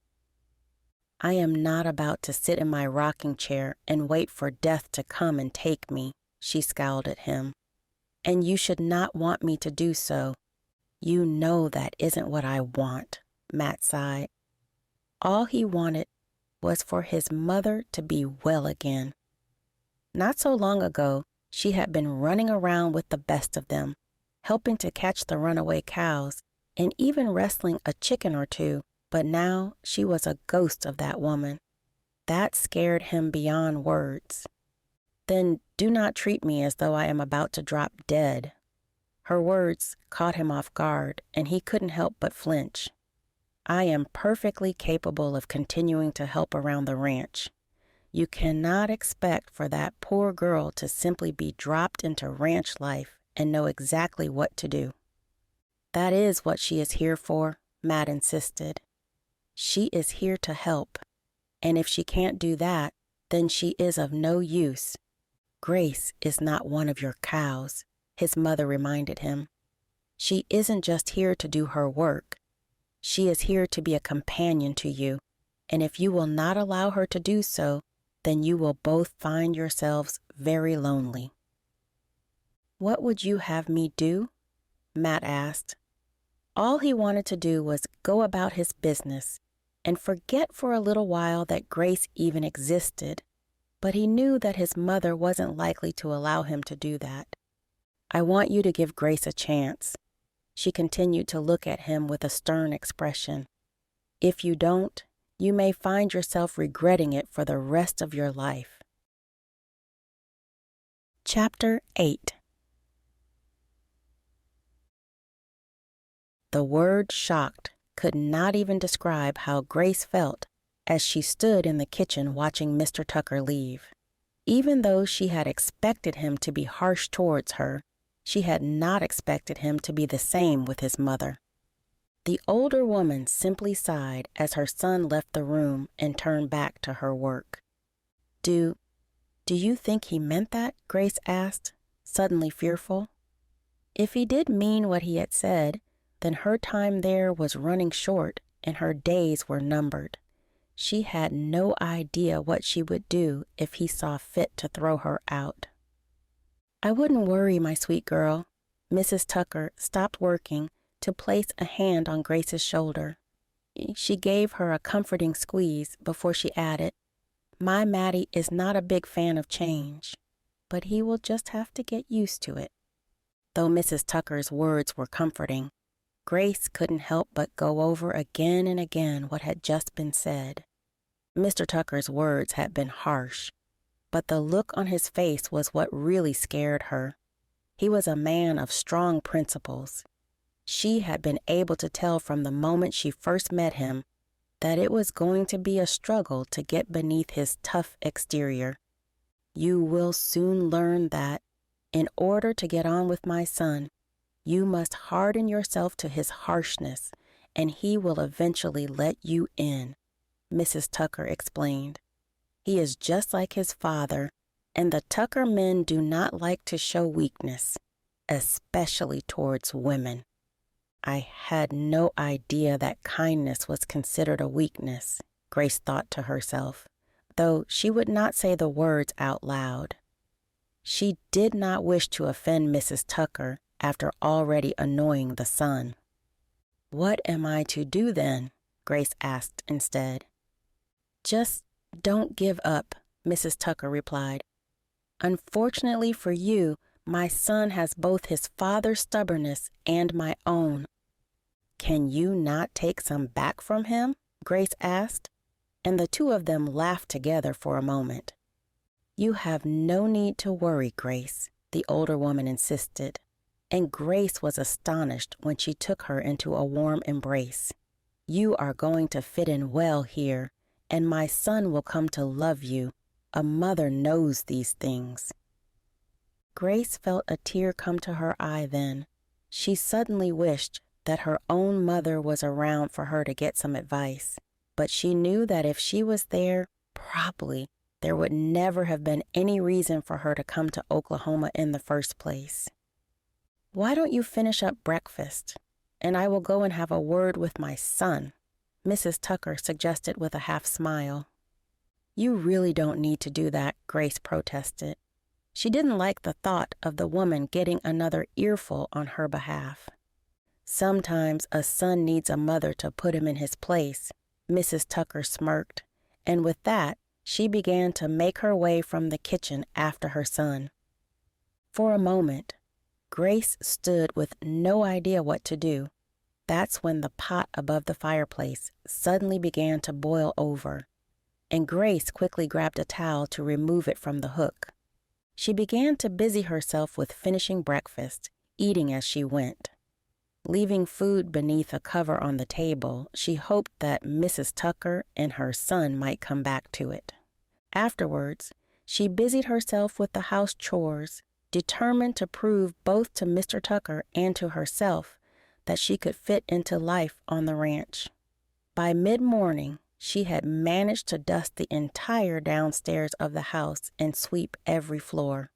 I am not about to sit in my rocking chair and wait for death to come and take me, she scowled at him. And you should not want me to do so. You know that isn't what I want, Matt sighed. All he wanted was for his mother to be well again. Not so long ago, she had been running around with the best of them, helping to catch the runaway cows, and even wrestling a chicken or two, but now she was a ghost of that woman. That scared him beyond words. Then do not treat me as though I am about to drop dead. Her words caught him off guard, and he couldn't help but flinch. I am perfectly capable of continuing to help around the ranch. You cannot expect for that poor girl to simply be dropped into ranch life and know exactly what to do. That is what she is here for, Matt insisted. She is here to help, and if she can't do that, then she is of no use. Grace is not one of your cows, his mother reminded him. She isn't just here to do her work. She is here to be a companion to you, and if you will not allow her to do so, then you will both find yourselves very lonely. "What would you have me do?" Matt asked. All he wanted to do was go about his business and forget for a little while that Grace even existed, but he knew that his mother wasn't likely to allow him to do that. "I want you to give Grace a chance." She continued to look at him with a stern expression. "If you don't, you may find yourself regretting it for the rest of your life." Chapter 8. The word shocked could not even describe how Grace felt as she stood in the kitchen watching Mr. Tucker leave. Even though she had expected him to be harsh towards her, she had not expected him to be the same with his mother. The older woman simply sighed as her son left the room and turned back to her work. Do you think he meant that?" Grace asked, suddenly fearful. If he did mean what he had said, then her time there was running short and her days were numbered. She had no idea what she would do if he saw fit to throw her out. "I wouldn't worry, my sweet girl." Mrs. Tucker stopped working to place a hand on Grace's shoulder. She gave her a comforting squeeze before she added, "My Matty is not a big fan of change, but he will just have to get used to it." Though Mrs. Tucker's words were comforting, Grace couldn't help but go over again and again what had just been said. Mr. Tucker's words had been harsh, but the look on his face was what really scared her. He was a man of strong principles. She had been able to tell from the moment she first met him that it was going to be a struggle to get beneath his tough exterior. "You will soon learn that, in order to get on with my son, you must harden yourself to his harshness, and he will eventually let you in," Mrs. Tucker explained. "He is just like his father, and the Tucker men do not like to show weakness, especially towards women." "I had no idea that kindness was considered a weakness," Grace thought to herself, though she would not say the words out loud. She did not wish to offend Mrs. Tucker after already annoying the son. "What am I to do then?" Grace asked instead. "Just don't give up," Mrs. Tucker replied. "Unfortunately for you, my son has both his father's stubbornness and my own." "Can you not take some back from him?" Grace asked, and the two of them laughed together for a moment. "You have no need to worry, Grace," the older woman insisted, and Grace was astonished when she took her into a warm embrace. "You are going to fit in well here, and my son will come to love you. A mother knows these things." Grace felt a tear come to her eye then. She suddenly wished that her own mother was around for her to get some advice, but she knew that if she was there, probably there would never have been any reason for her to come to Oklahoma in the first place. "Why don't you finish up breakfast, and I will go and have a word with my son," Mrs. Tucker suggested with a half smile. "You really don't need to do that," Grace protested. She didn't like the thought of the woman getting another earful on her behalf. "Sometimes a son needs a mother to put him in his place," Mrs. Tucker smirked, and with that, she began to make her way from the kitchen after her son. For a moment, Grace stood with no idea what to do. That's when the pot above the fireplace suddenly began to boil over, and Grace quickly grabbed a towel to remove it from the hook. She began to busy herself with finishing breakfast, eating as she went. Leaving food beneath a cover on the table, she hoped that Mrs. Tucker and her son might come back to it. Afterwards, she busied herself with the house chores, determined to prove both to Mr. Tucker and to herself that she could fit into life on the ranch. By mid-morning, she had managed to dust the entire downstairs of the house and sweep every floor.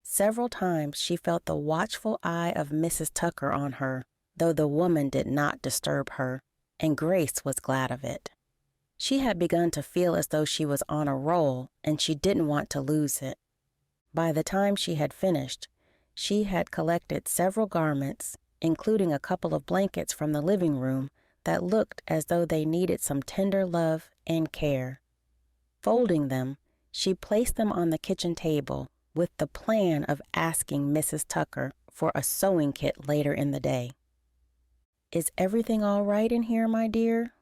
Several times she felt the watchful eye of Mrs. Tucker on her, though the woman did not disturb her, and Grace was glad of it. She had begun to feel as though she was on a roll, and she didn't want to lose it. By the time she had finished, She had collected several garments, including a couple of blankets from the living room that looked as though they needed some tender love and care. Folding them, she placed them on the kitchen table with the plan of asking Mrs. Tucker for a sewing kit later in the day. "Is everything all right in here, my dear?"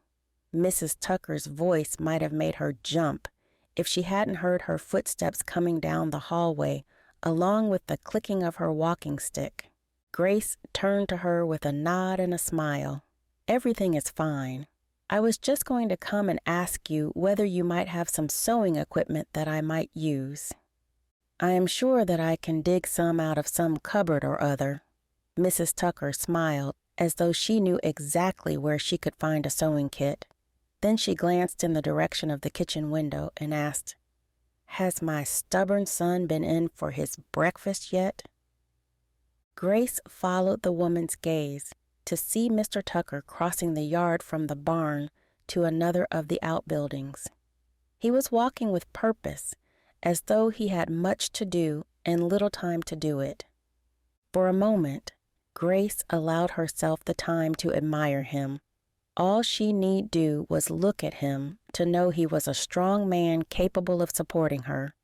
Mrs. Tucker's voice might have made her jump if she hadn't heard her footsteps coming down the hallway along with the clicking of her walking stick. Grace turned to her with a nod and a smile. "Everything is fine. I was just going to come and ask you whether you might have some sewing equipment that I might use." "I am sure that I can dig some out of some cupboard or other." Mrs. Tucker smiled as though she knew exactly where she could find a sewing kit. Then she glanced in the direction of the kitchen window and asked, "Has my stubborn son been in for his breakfast yet?" Grace followed the woman's gaze to see Mr. Tucker crossing the yard from the barn to another of the outbuildings. He was walking with purpose, as though he had much to do and little time to do it. For a moment, Grace allowed herself the time to admire him. All she need do was look at him to know he was a strong man capable of supporting her.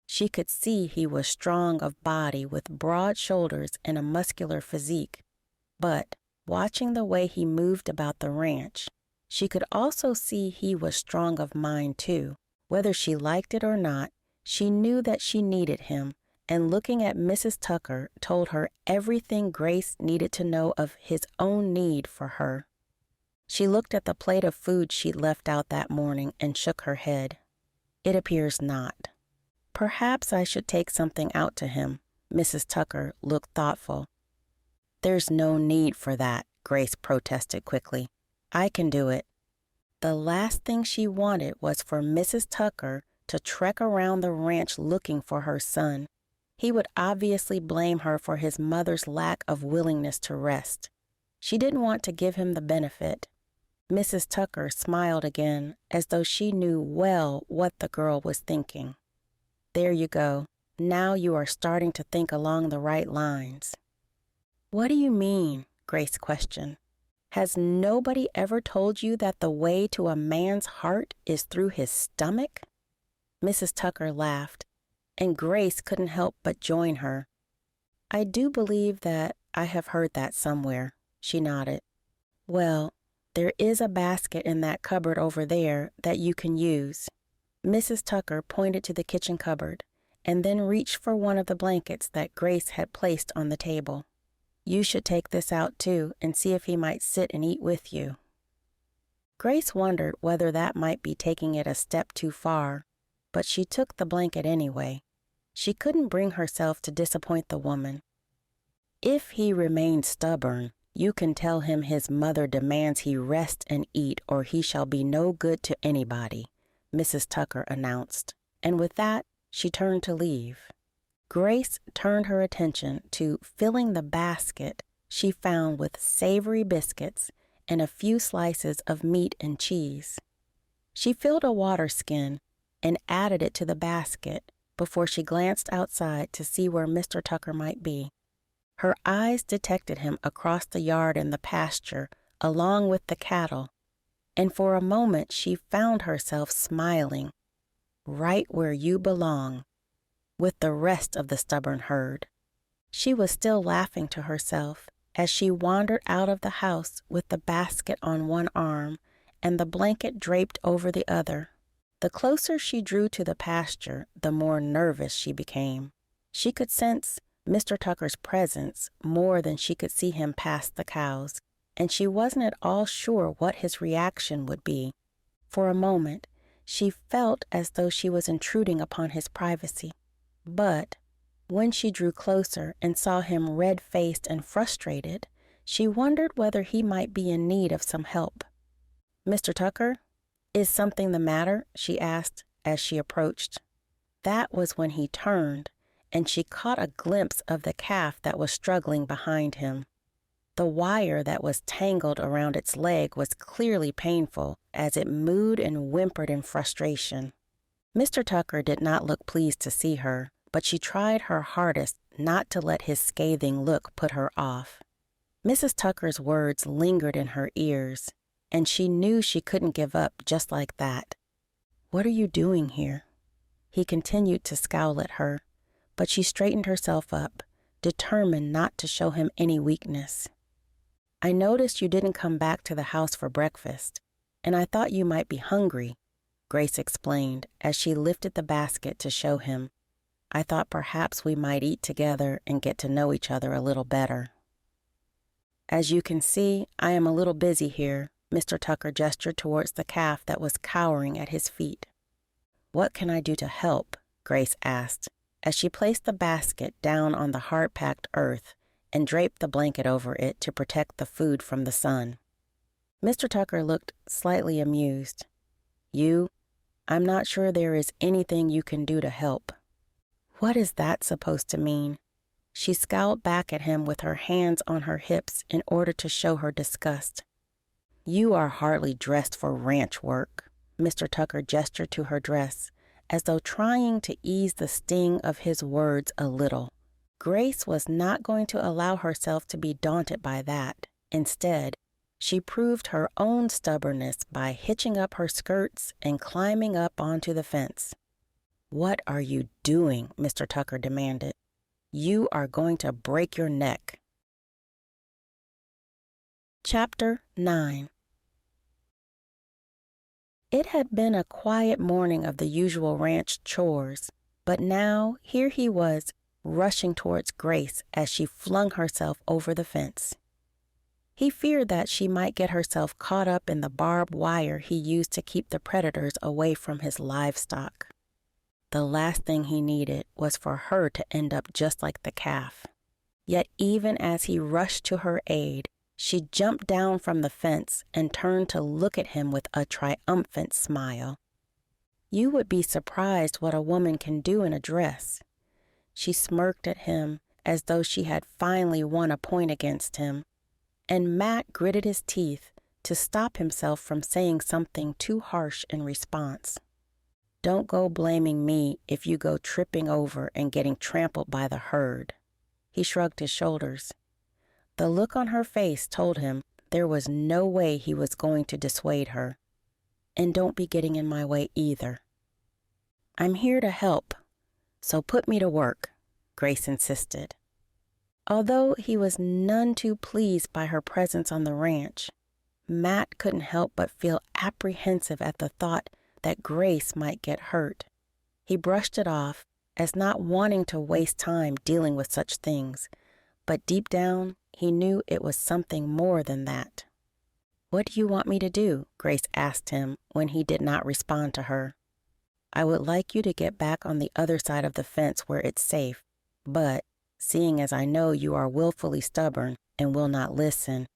She could see he was strong of body with broad shoulders and a muscular physique. But, watching the way he moved about the ranch, she could also see he was strong of mind too. Whether she liked it or not, she knew that she needed him, and looking at Mrs. Tucker told her everything Grace needed to know of his own need for her. She looked at the plate of food she'd left out that morning and shook her head. "It appears not." "Perhaps I should take something out to him." Mrs. Tucker looked thoughtful. "There's no need for that," Grace protested quickly. "I can do it." The last thing she wanted was for Mrs. Tucker to trek around the ranch looking for her son. He would obviously blame her for his mother's lack of willingness to rest. She didn't want to give him the benefit. Mrs. Tucker smiled again, as though she knew well what the girl was thinking. "There you go. Now you are starting to think along the right lines." "What do you mean?" Grace questioned. "Has nobody ever told you that the way to a man's heart is through his stomach?" Mrs. Tucker laughed, and Grace couldn't help but join her. "I do believe that I have heard that somewhere," she nodded. "Well, there is a basket in that cupboard over there that you can use." Mrs. Tucker pointed to the kitchen cupboard and then reached for one of the blankets that Grace had placed on the table. "You should take this out too and see if he might sit and eat with you." Grace wondered whether that might be taking it a step too far, but she took the blanket anyway. She couldn't bring herself to disappoint the woman. "If he remains stubborn, you can tell him his mother demands he rest and eat or he shall be no good to anybody," Mrs. Tucker announced, and with that, she turned to leave. Grace turned her attention to filling the basket she found with savory biscuits and a few slices of meat and cheese. She filled a water skin and added it to the basket before she glanced outside to see where Mr. Tucker might be. Her eyes detected him across the yard in the pasture along with the cattle, and for a moment she found herself smiling, "Right where you belong," with the rest of the stubborn herd. She was still laughing to herself as she wandered out of the house with the basket on one arm and the blanket draped over the other. The closer she drew to the pasture, the more nervous she became. She could sense Mr. Tucker's presence more than she could see him pass the cows, and she wasn't at all sure what his reaction would be. For a moment, she felt as though she was intruding upon his privacy. But when she drew closer and saw him red-faced and frustrated, she wondered whether he might be in need of some help. "Mr. Tucker, is something the matter?" she asked as she approached. That was when he turned, and she caught a glimpse of the calf that was struggling behind him. The wire that was tangled around its leg was clearly painful as it mooed and whimpered in frustration. Mr. Tucker did not look pleased to see her, but she tried her hardest not to let his scathing look put her off. Mrs. Tucker's words lingered in her ears, and she knew she couldn't give up just like that. "What are you doing here?" He continued to scowl at her, but she straightened herself up, determined not to show him any weakness. "I noticed you didn't come back to the house for breakfast, and I thought you might be hungry," Grace explained as she lifted the basket to show him. "I thought perhaps we might eat together and get to know each other a little better." "As you can see, I am a little busy here," Mr. Tucker gestured towards the calf that was cowering at his feet. "What can I do to help?" Grace asked, as she placed the basket down on the hard-packed earth and draped the blanket over it to protect the food from the sun. Mr. Tucker looked slightly amused. I'm not sure there is anything you can do to help." "What is that supposed to mean?" She scowled back at him with her hands on her hips in order to show her disgust. "You are hardly dressed for ranch work." Mr. Tucker gestured to her dress, as though trying to ease the sting of his words a little. Grace was not going to allow herself to be daunted by that. Instead, she proved her own stubbornness by hitching up her skirts and climbing up onto the fence. "What are you doing?" Mr. Tucker demanded. "You are going to break your neck." Chapter 9. It had been a quiet morning of the usual ranch chores, but now here he was rushing towards Grace as she flung herself over the fence. He feared that she might get herself caught up in the barbed wire he used to keep the predators away from his livestock. The last thing he needed was for her to end up just like the calf. Yet even as he rushed to her aid, she jumped down from the fence and turned to look at him with a triumphant smile. You would be surprised what a woman can do in a dress. She smirked at him as though she had finally won a point against him, and Matt gritted his teeth to stop himself from saying something too harsh in response. "Don't go blaming me if you go tripping over and getting trampled by the herd." He shrugged his shoulders. The look on her face told him there was no way he was going to dissuade her. "And don't be getting in my way either." "I'm here to help, so put me to work," Grace insisted. Although he was none too pleased by her presence on the ranch, Matt couldn't help but feel apprehensive at the thought that Grace might get hurt. He brushed it off as not wanting to waste time dealing with such things, but deep down he knew it was something more than that. "What do you want me to do?" Grace asked him when he did not respond to her. "I would like you to get back on the other side of the fence where it's safe, but seeing as I know you are willfully stubborn and will not listen,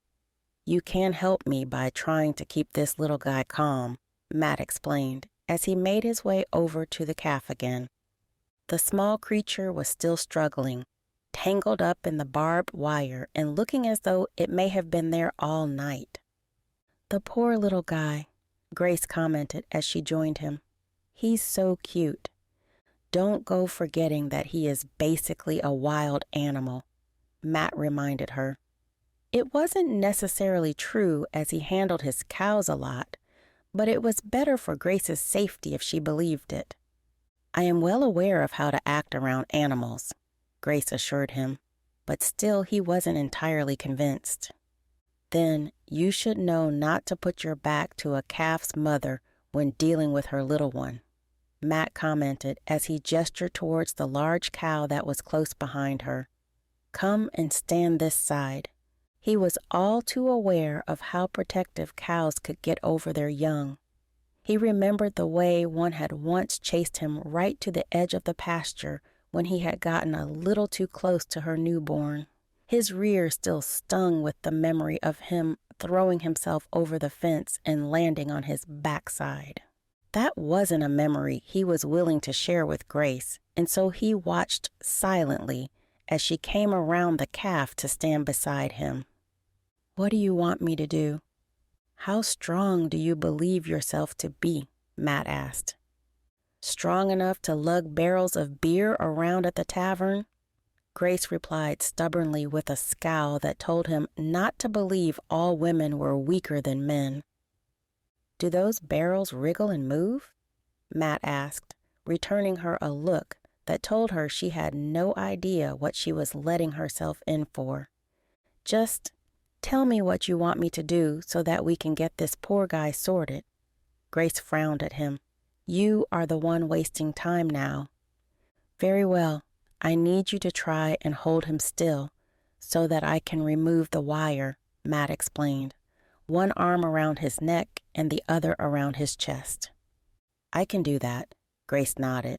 you can help me by trying to keep this little guy calm," Matt explained as he made his way over to the calf again. The small creature was still struggling, tangled up in the barbed wire and looking as though it may have been there all night. "The poor little guy," Grace commented as she joined him. "He's so cute. Don't go forgetting that he is basically a wild animal," Matt reminded her. It wasn't necessarily true as he handled his cows a lot, but it was better for Grace's safety if she believed it. "I am well aware of how to act around animals," Grace assured him, but still he wasn't entirely convinced. "Then you should know not to put your back to a calf's mother when dealing with her little one," Matt commented as he gestured towards the large cow that was close behind her. "Come and stand this side." He was all too aware of how protective cows could get over their young. He remembered the way one had once chased him right to the edge of the pasture when he had gotten a little too close to her newborn. His rear still stung with the memory of him throwing himself over the fence and landing on his backside. That wasn't a memory he was willing to share with Grace, and so he watched silently as she came around the calf to stand beside him. "What do you want me to do?" "How strong do you believe yourself to be?" Matt asked. "Strong enough to lug barrels of beer around at the tavern?" Grace replied stubbornly with a scowl that told him not to believe all women were weaker than men. "Do those barrels wriggle and move?" Matt asked, returning her a look that told her she had no idea what she was letting herself in for. "Just tell me what you want me to do so that we can get this poor guy sorted." Grace frowned at him. "You are the one wasting time now." "Very well. I need you to try and hold him still so that I can remove the wire," Matt explained, one arm around his neck and the other around his chest. "I can do that," Grace nodded.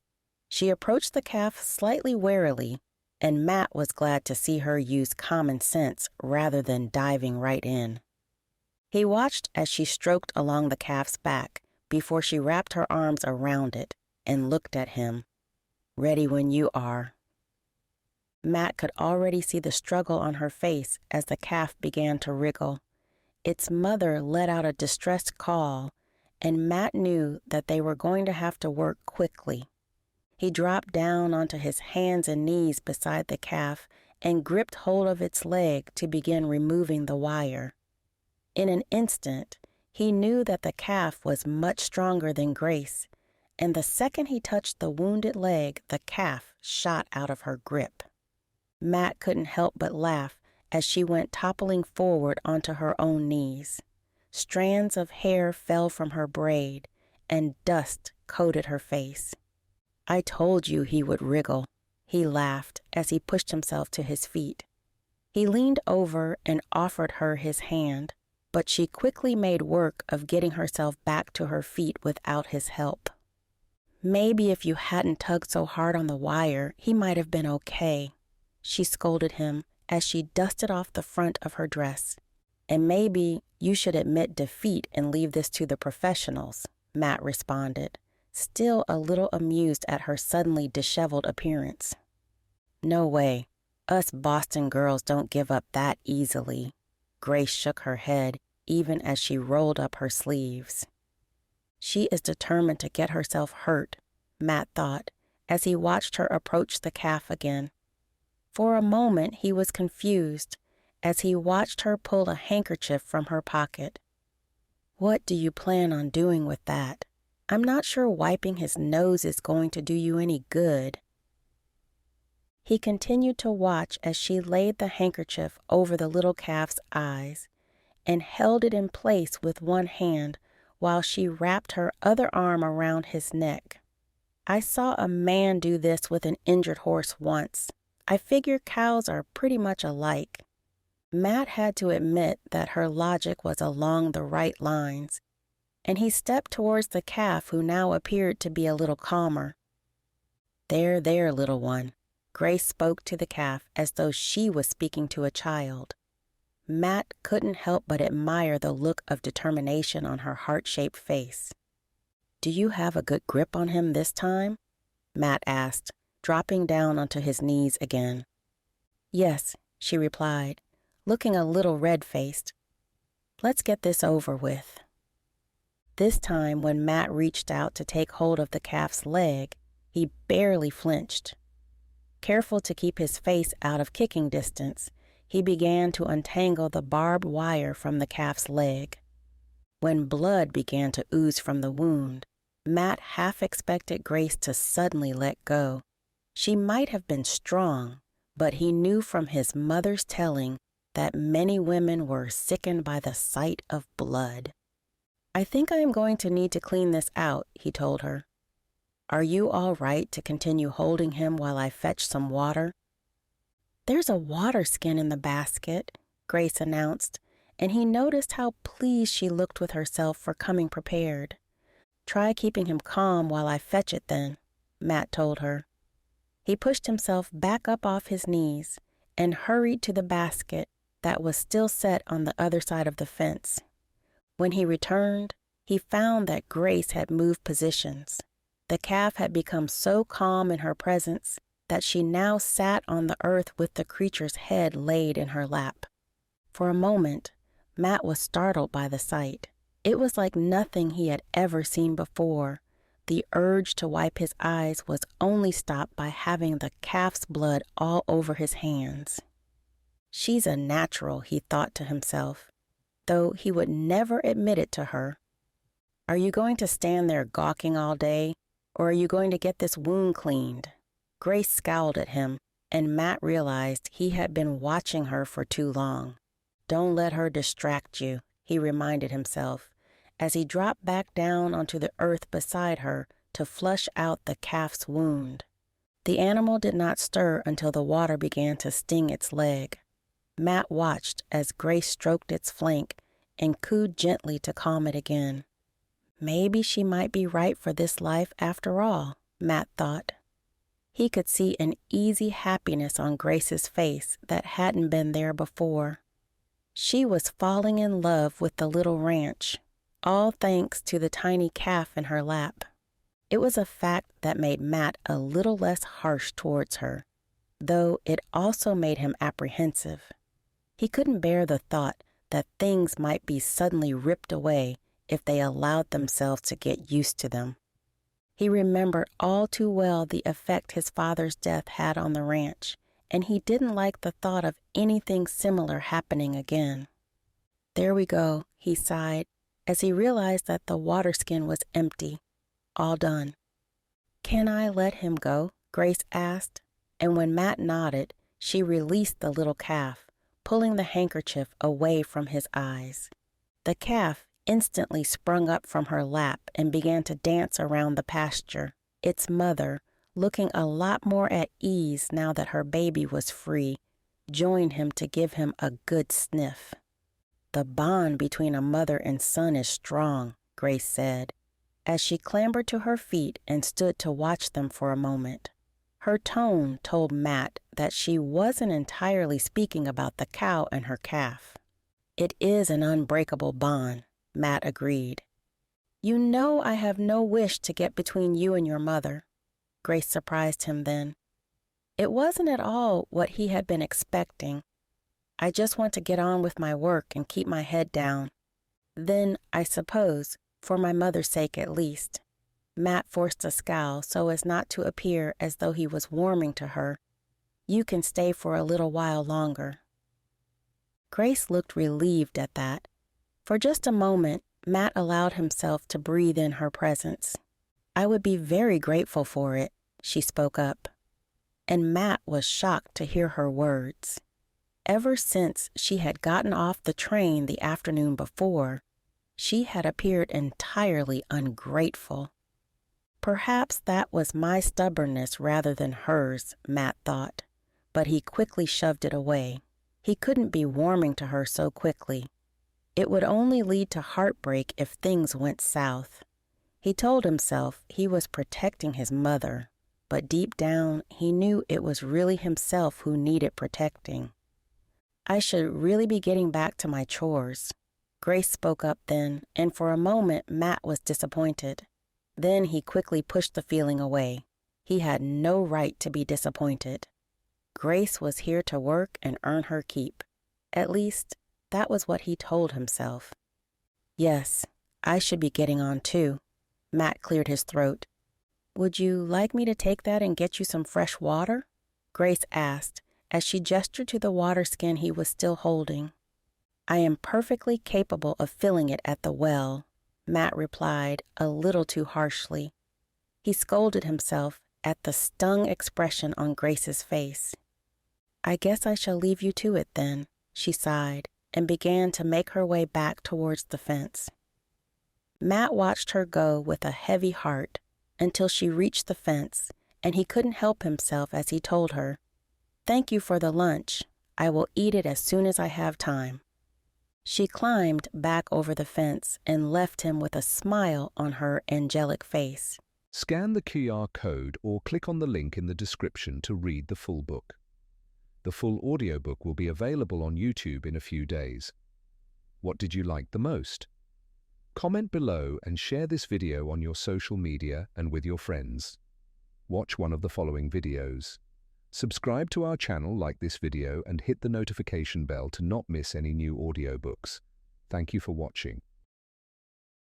She approached the calf slightly warily, and Matt was glad to see her use common sense rather than diving right in. He watched as she stroked along the calf's back before she wrapped her arms around it and looked at him. "Ready when you are." Matt could already see the struggle on her face as the calf began to wriggle. Its mother let out a distressed call, and Matt knew that they were going to have to work quickly. He dropped down onto his hands and knees beside the calf and gripped hold of its leg to begin removing the wire. In an instant, he knew that the calf was much stronger than Grace, and the second he touched the wounded leg, the calf shot out of her grip. Matt couldn't help but laugh as she went toppling forward onto her own knees. Strands of hair fell from her braid, and dust coated her face. "I told you he would wriggle," he laughed as he pushed himself to his feet. He leaned over and offered her his hand, but she quickly made work of getting herself back to her feet without his help. "Maybe if you hadn't tugged so hard on the wire, he might have been okay," she scolded him as she dusted off the front of her dress. "And maybe you should admit defeat and leave this to the professionals," Matt responded, still a little amused at her suddenly disheveled appearance. "No way. Us Boston girls don't give up that easily." Grace shook her head even as she rolled up her sleeves. "She is determined to get herself hurt," Matt thought, as he watched her approach the calf again. For a moment he was confused as he watched her pull a handkerchief from her pocket. "What do you plan on doing with that? I'm not sure wiping his nose is going to do you any good." He continued to watch as she laid the handkerchief over the little calf's eyes and held it in place with one hand while she wrapped her other arm around his neck. "I saw a man do this with an injured horse once. I figure cows are pretty much alike." Matt had to admit that her logic was along the right lines, and he stepped towards the calf, who now appeared to be a little calmer. "There, there, little one." Grace spoke to the calf as though she was speaking to a child. Matt couldn't help but admire the look of determination on her heart-shaped face. "Do you have a good grip on him this time?" Matt asked, dropping down onto his knees again. "Yes," she replied, looking a little red-faced. "Let's get this over with." This time, when Matt reached out to take hold of the calf's leg, he barely flinched. Careful to keep his face out of kicking distance, he began to untangle the barbed wire from the calf's leg. When blood began to ooze from the wound, Matt half expected Grace to suddenly let go. She might have been strong, but he knew from his mother's telling that many women were sickened by the sight of blood. "I think I am going to need to clean this out," he told her. "Are you all right to continue holding him while I fetch some water?" "There's a water skin in the basket," Grace announced, and he noticed how pleased she looked with herself for coming prepared. "Try keeping him calm while I fetch it then," Matt told her. He pushed himself back up off his knees and hurried to the basket that was still set on the other side of the fence. When he returned, he found that Grace had moved positions. The calf had become so calm in her presence that she now sat on the earth with the creature's head laid in her lap. For a moment, Matt was startled by the sight. It was like nothing he had ever seen before, The urge to wipe his eyes was only stopped by having the calf's blood all over his hands. She's a natural, he thought to himself, though he would never admit it to her. Are you going to stand there gawking all day, or are you going to get this wound cleaned? Grace scowled at him, and Matt realized he had been watching her for too long. Don't let her distract you, he reminded himself, as he dropped back down onto the earth beside her to flush out the calf's wound. The animal did not stir until the water began to sting its leg. Matt watched as Grace stroked its flank and cooed gently to calm it again. Maybe she might be right for this life after all, Matt thought. He could see an easy happiness on Grace's face that hadn't been there before. She was falling in love with the little ranch, all thanks to the tiny calf in her lap. It was a fact that made Matt a little less harsh towards her, though it also made him apprehensive. He couldn't bear the thought that things might be suddenly ripped away if they allowed themselves to get used to them. He remembered all too well the effect his father's death had on the ranch, and he didn't like the thought of anything similar happening again. There we go, he sighed, as he realized that the water skin was empty, all done. Can I let him go? Grace asked, and when Matt nodded, she released the little calf, pulling the handkerchief away from his eyes. The calf instantly sprung up from her lap and began to dance around the pasture, its mother, looking a lot more at ease now that her baby was free, joined him to give him a good sniff. The bond between a mother and son is strong, Grace said, as she clambered to her feet and stood to watch them for a moment. Her tone told Matt that she wasn't entirely speaking about the cow and her calf. It is an unbreakable bond, Matt agreed. You know I have no wish to get between you and your mother. Grace surprised him then. It wasn't at all what he had been expecting. I just want to get on with my work and keep my head down. Then, I suppose, for my mother's sake at least. Matt forced a scowl so as not to appear as though he was warming to her. You can stay for a little while longer. Grace looked relieved at that. For just a moment, Matt allowed himself to breathe in her presence. I would be very grateful for it, she spoke up. And Matt was shocked to hear her words. Ever since she had gotten off the train the afternoon before, she had appeared entirely ungrateful. Perhaps that was my stubbornness rather than hers, Matt thought, but he quickly shoved it away. He couldn't be warming to her so quickly. It would only lead to heartbreak if things went south. He told himself he was protecting his mother, but deep down he knew it was really himself who needed protecting. I should really be getting back to my chores. Grace spoke up then, and for a moment Matt was disappointed. Then he quickly pushed the feeling away. He had no right to be disappointed. Grace was here to work and earn her keep. At least, that was what he told himself. Yes, I should be getting on too. Matt cleared his throat. Would you like me to take that and get you some fresh water? Grace asked, as she gestured to the water skin he was still holding. I am perfectly capable of filling it at the well, Matt replied a little too harshly. He scolded himself at the stung expression on Grace's face. I guess I shall leave you to it then, she sighed, and began to make her way back towards the fence. Matt watched her go with a heavy heart until she reached the fence, and he couldn't help himself as he told her, Thank you for the lunch. I will eat it as soon as I have time. She climbed back over the fence and left him with a smile on her angelic face. Scan the QR code or click on the link in the description to read the full book. The full audiobook will be available on YouTube in a few days. What did you like the most? Comment below and share this video on your social media and with your friends. Watch one of the following videos. Subscribe to our channel, like this video, and hit the notification bell to not miss any new audiobooks. Thank you for watching.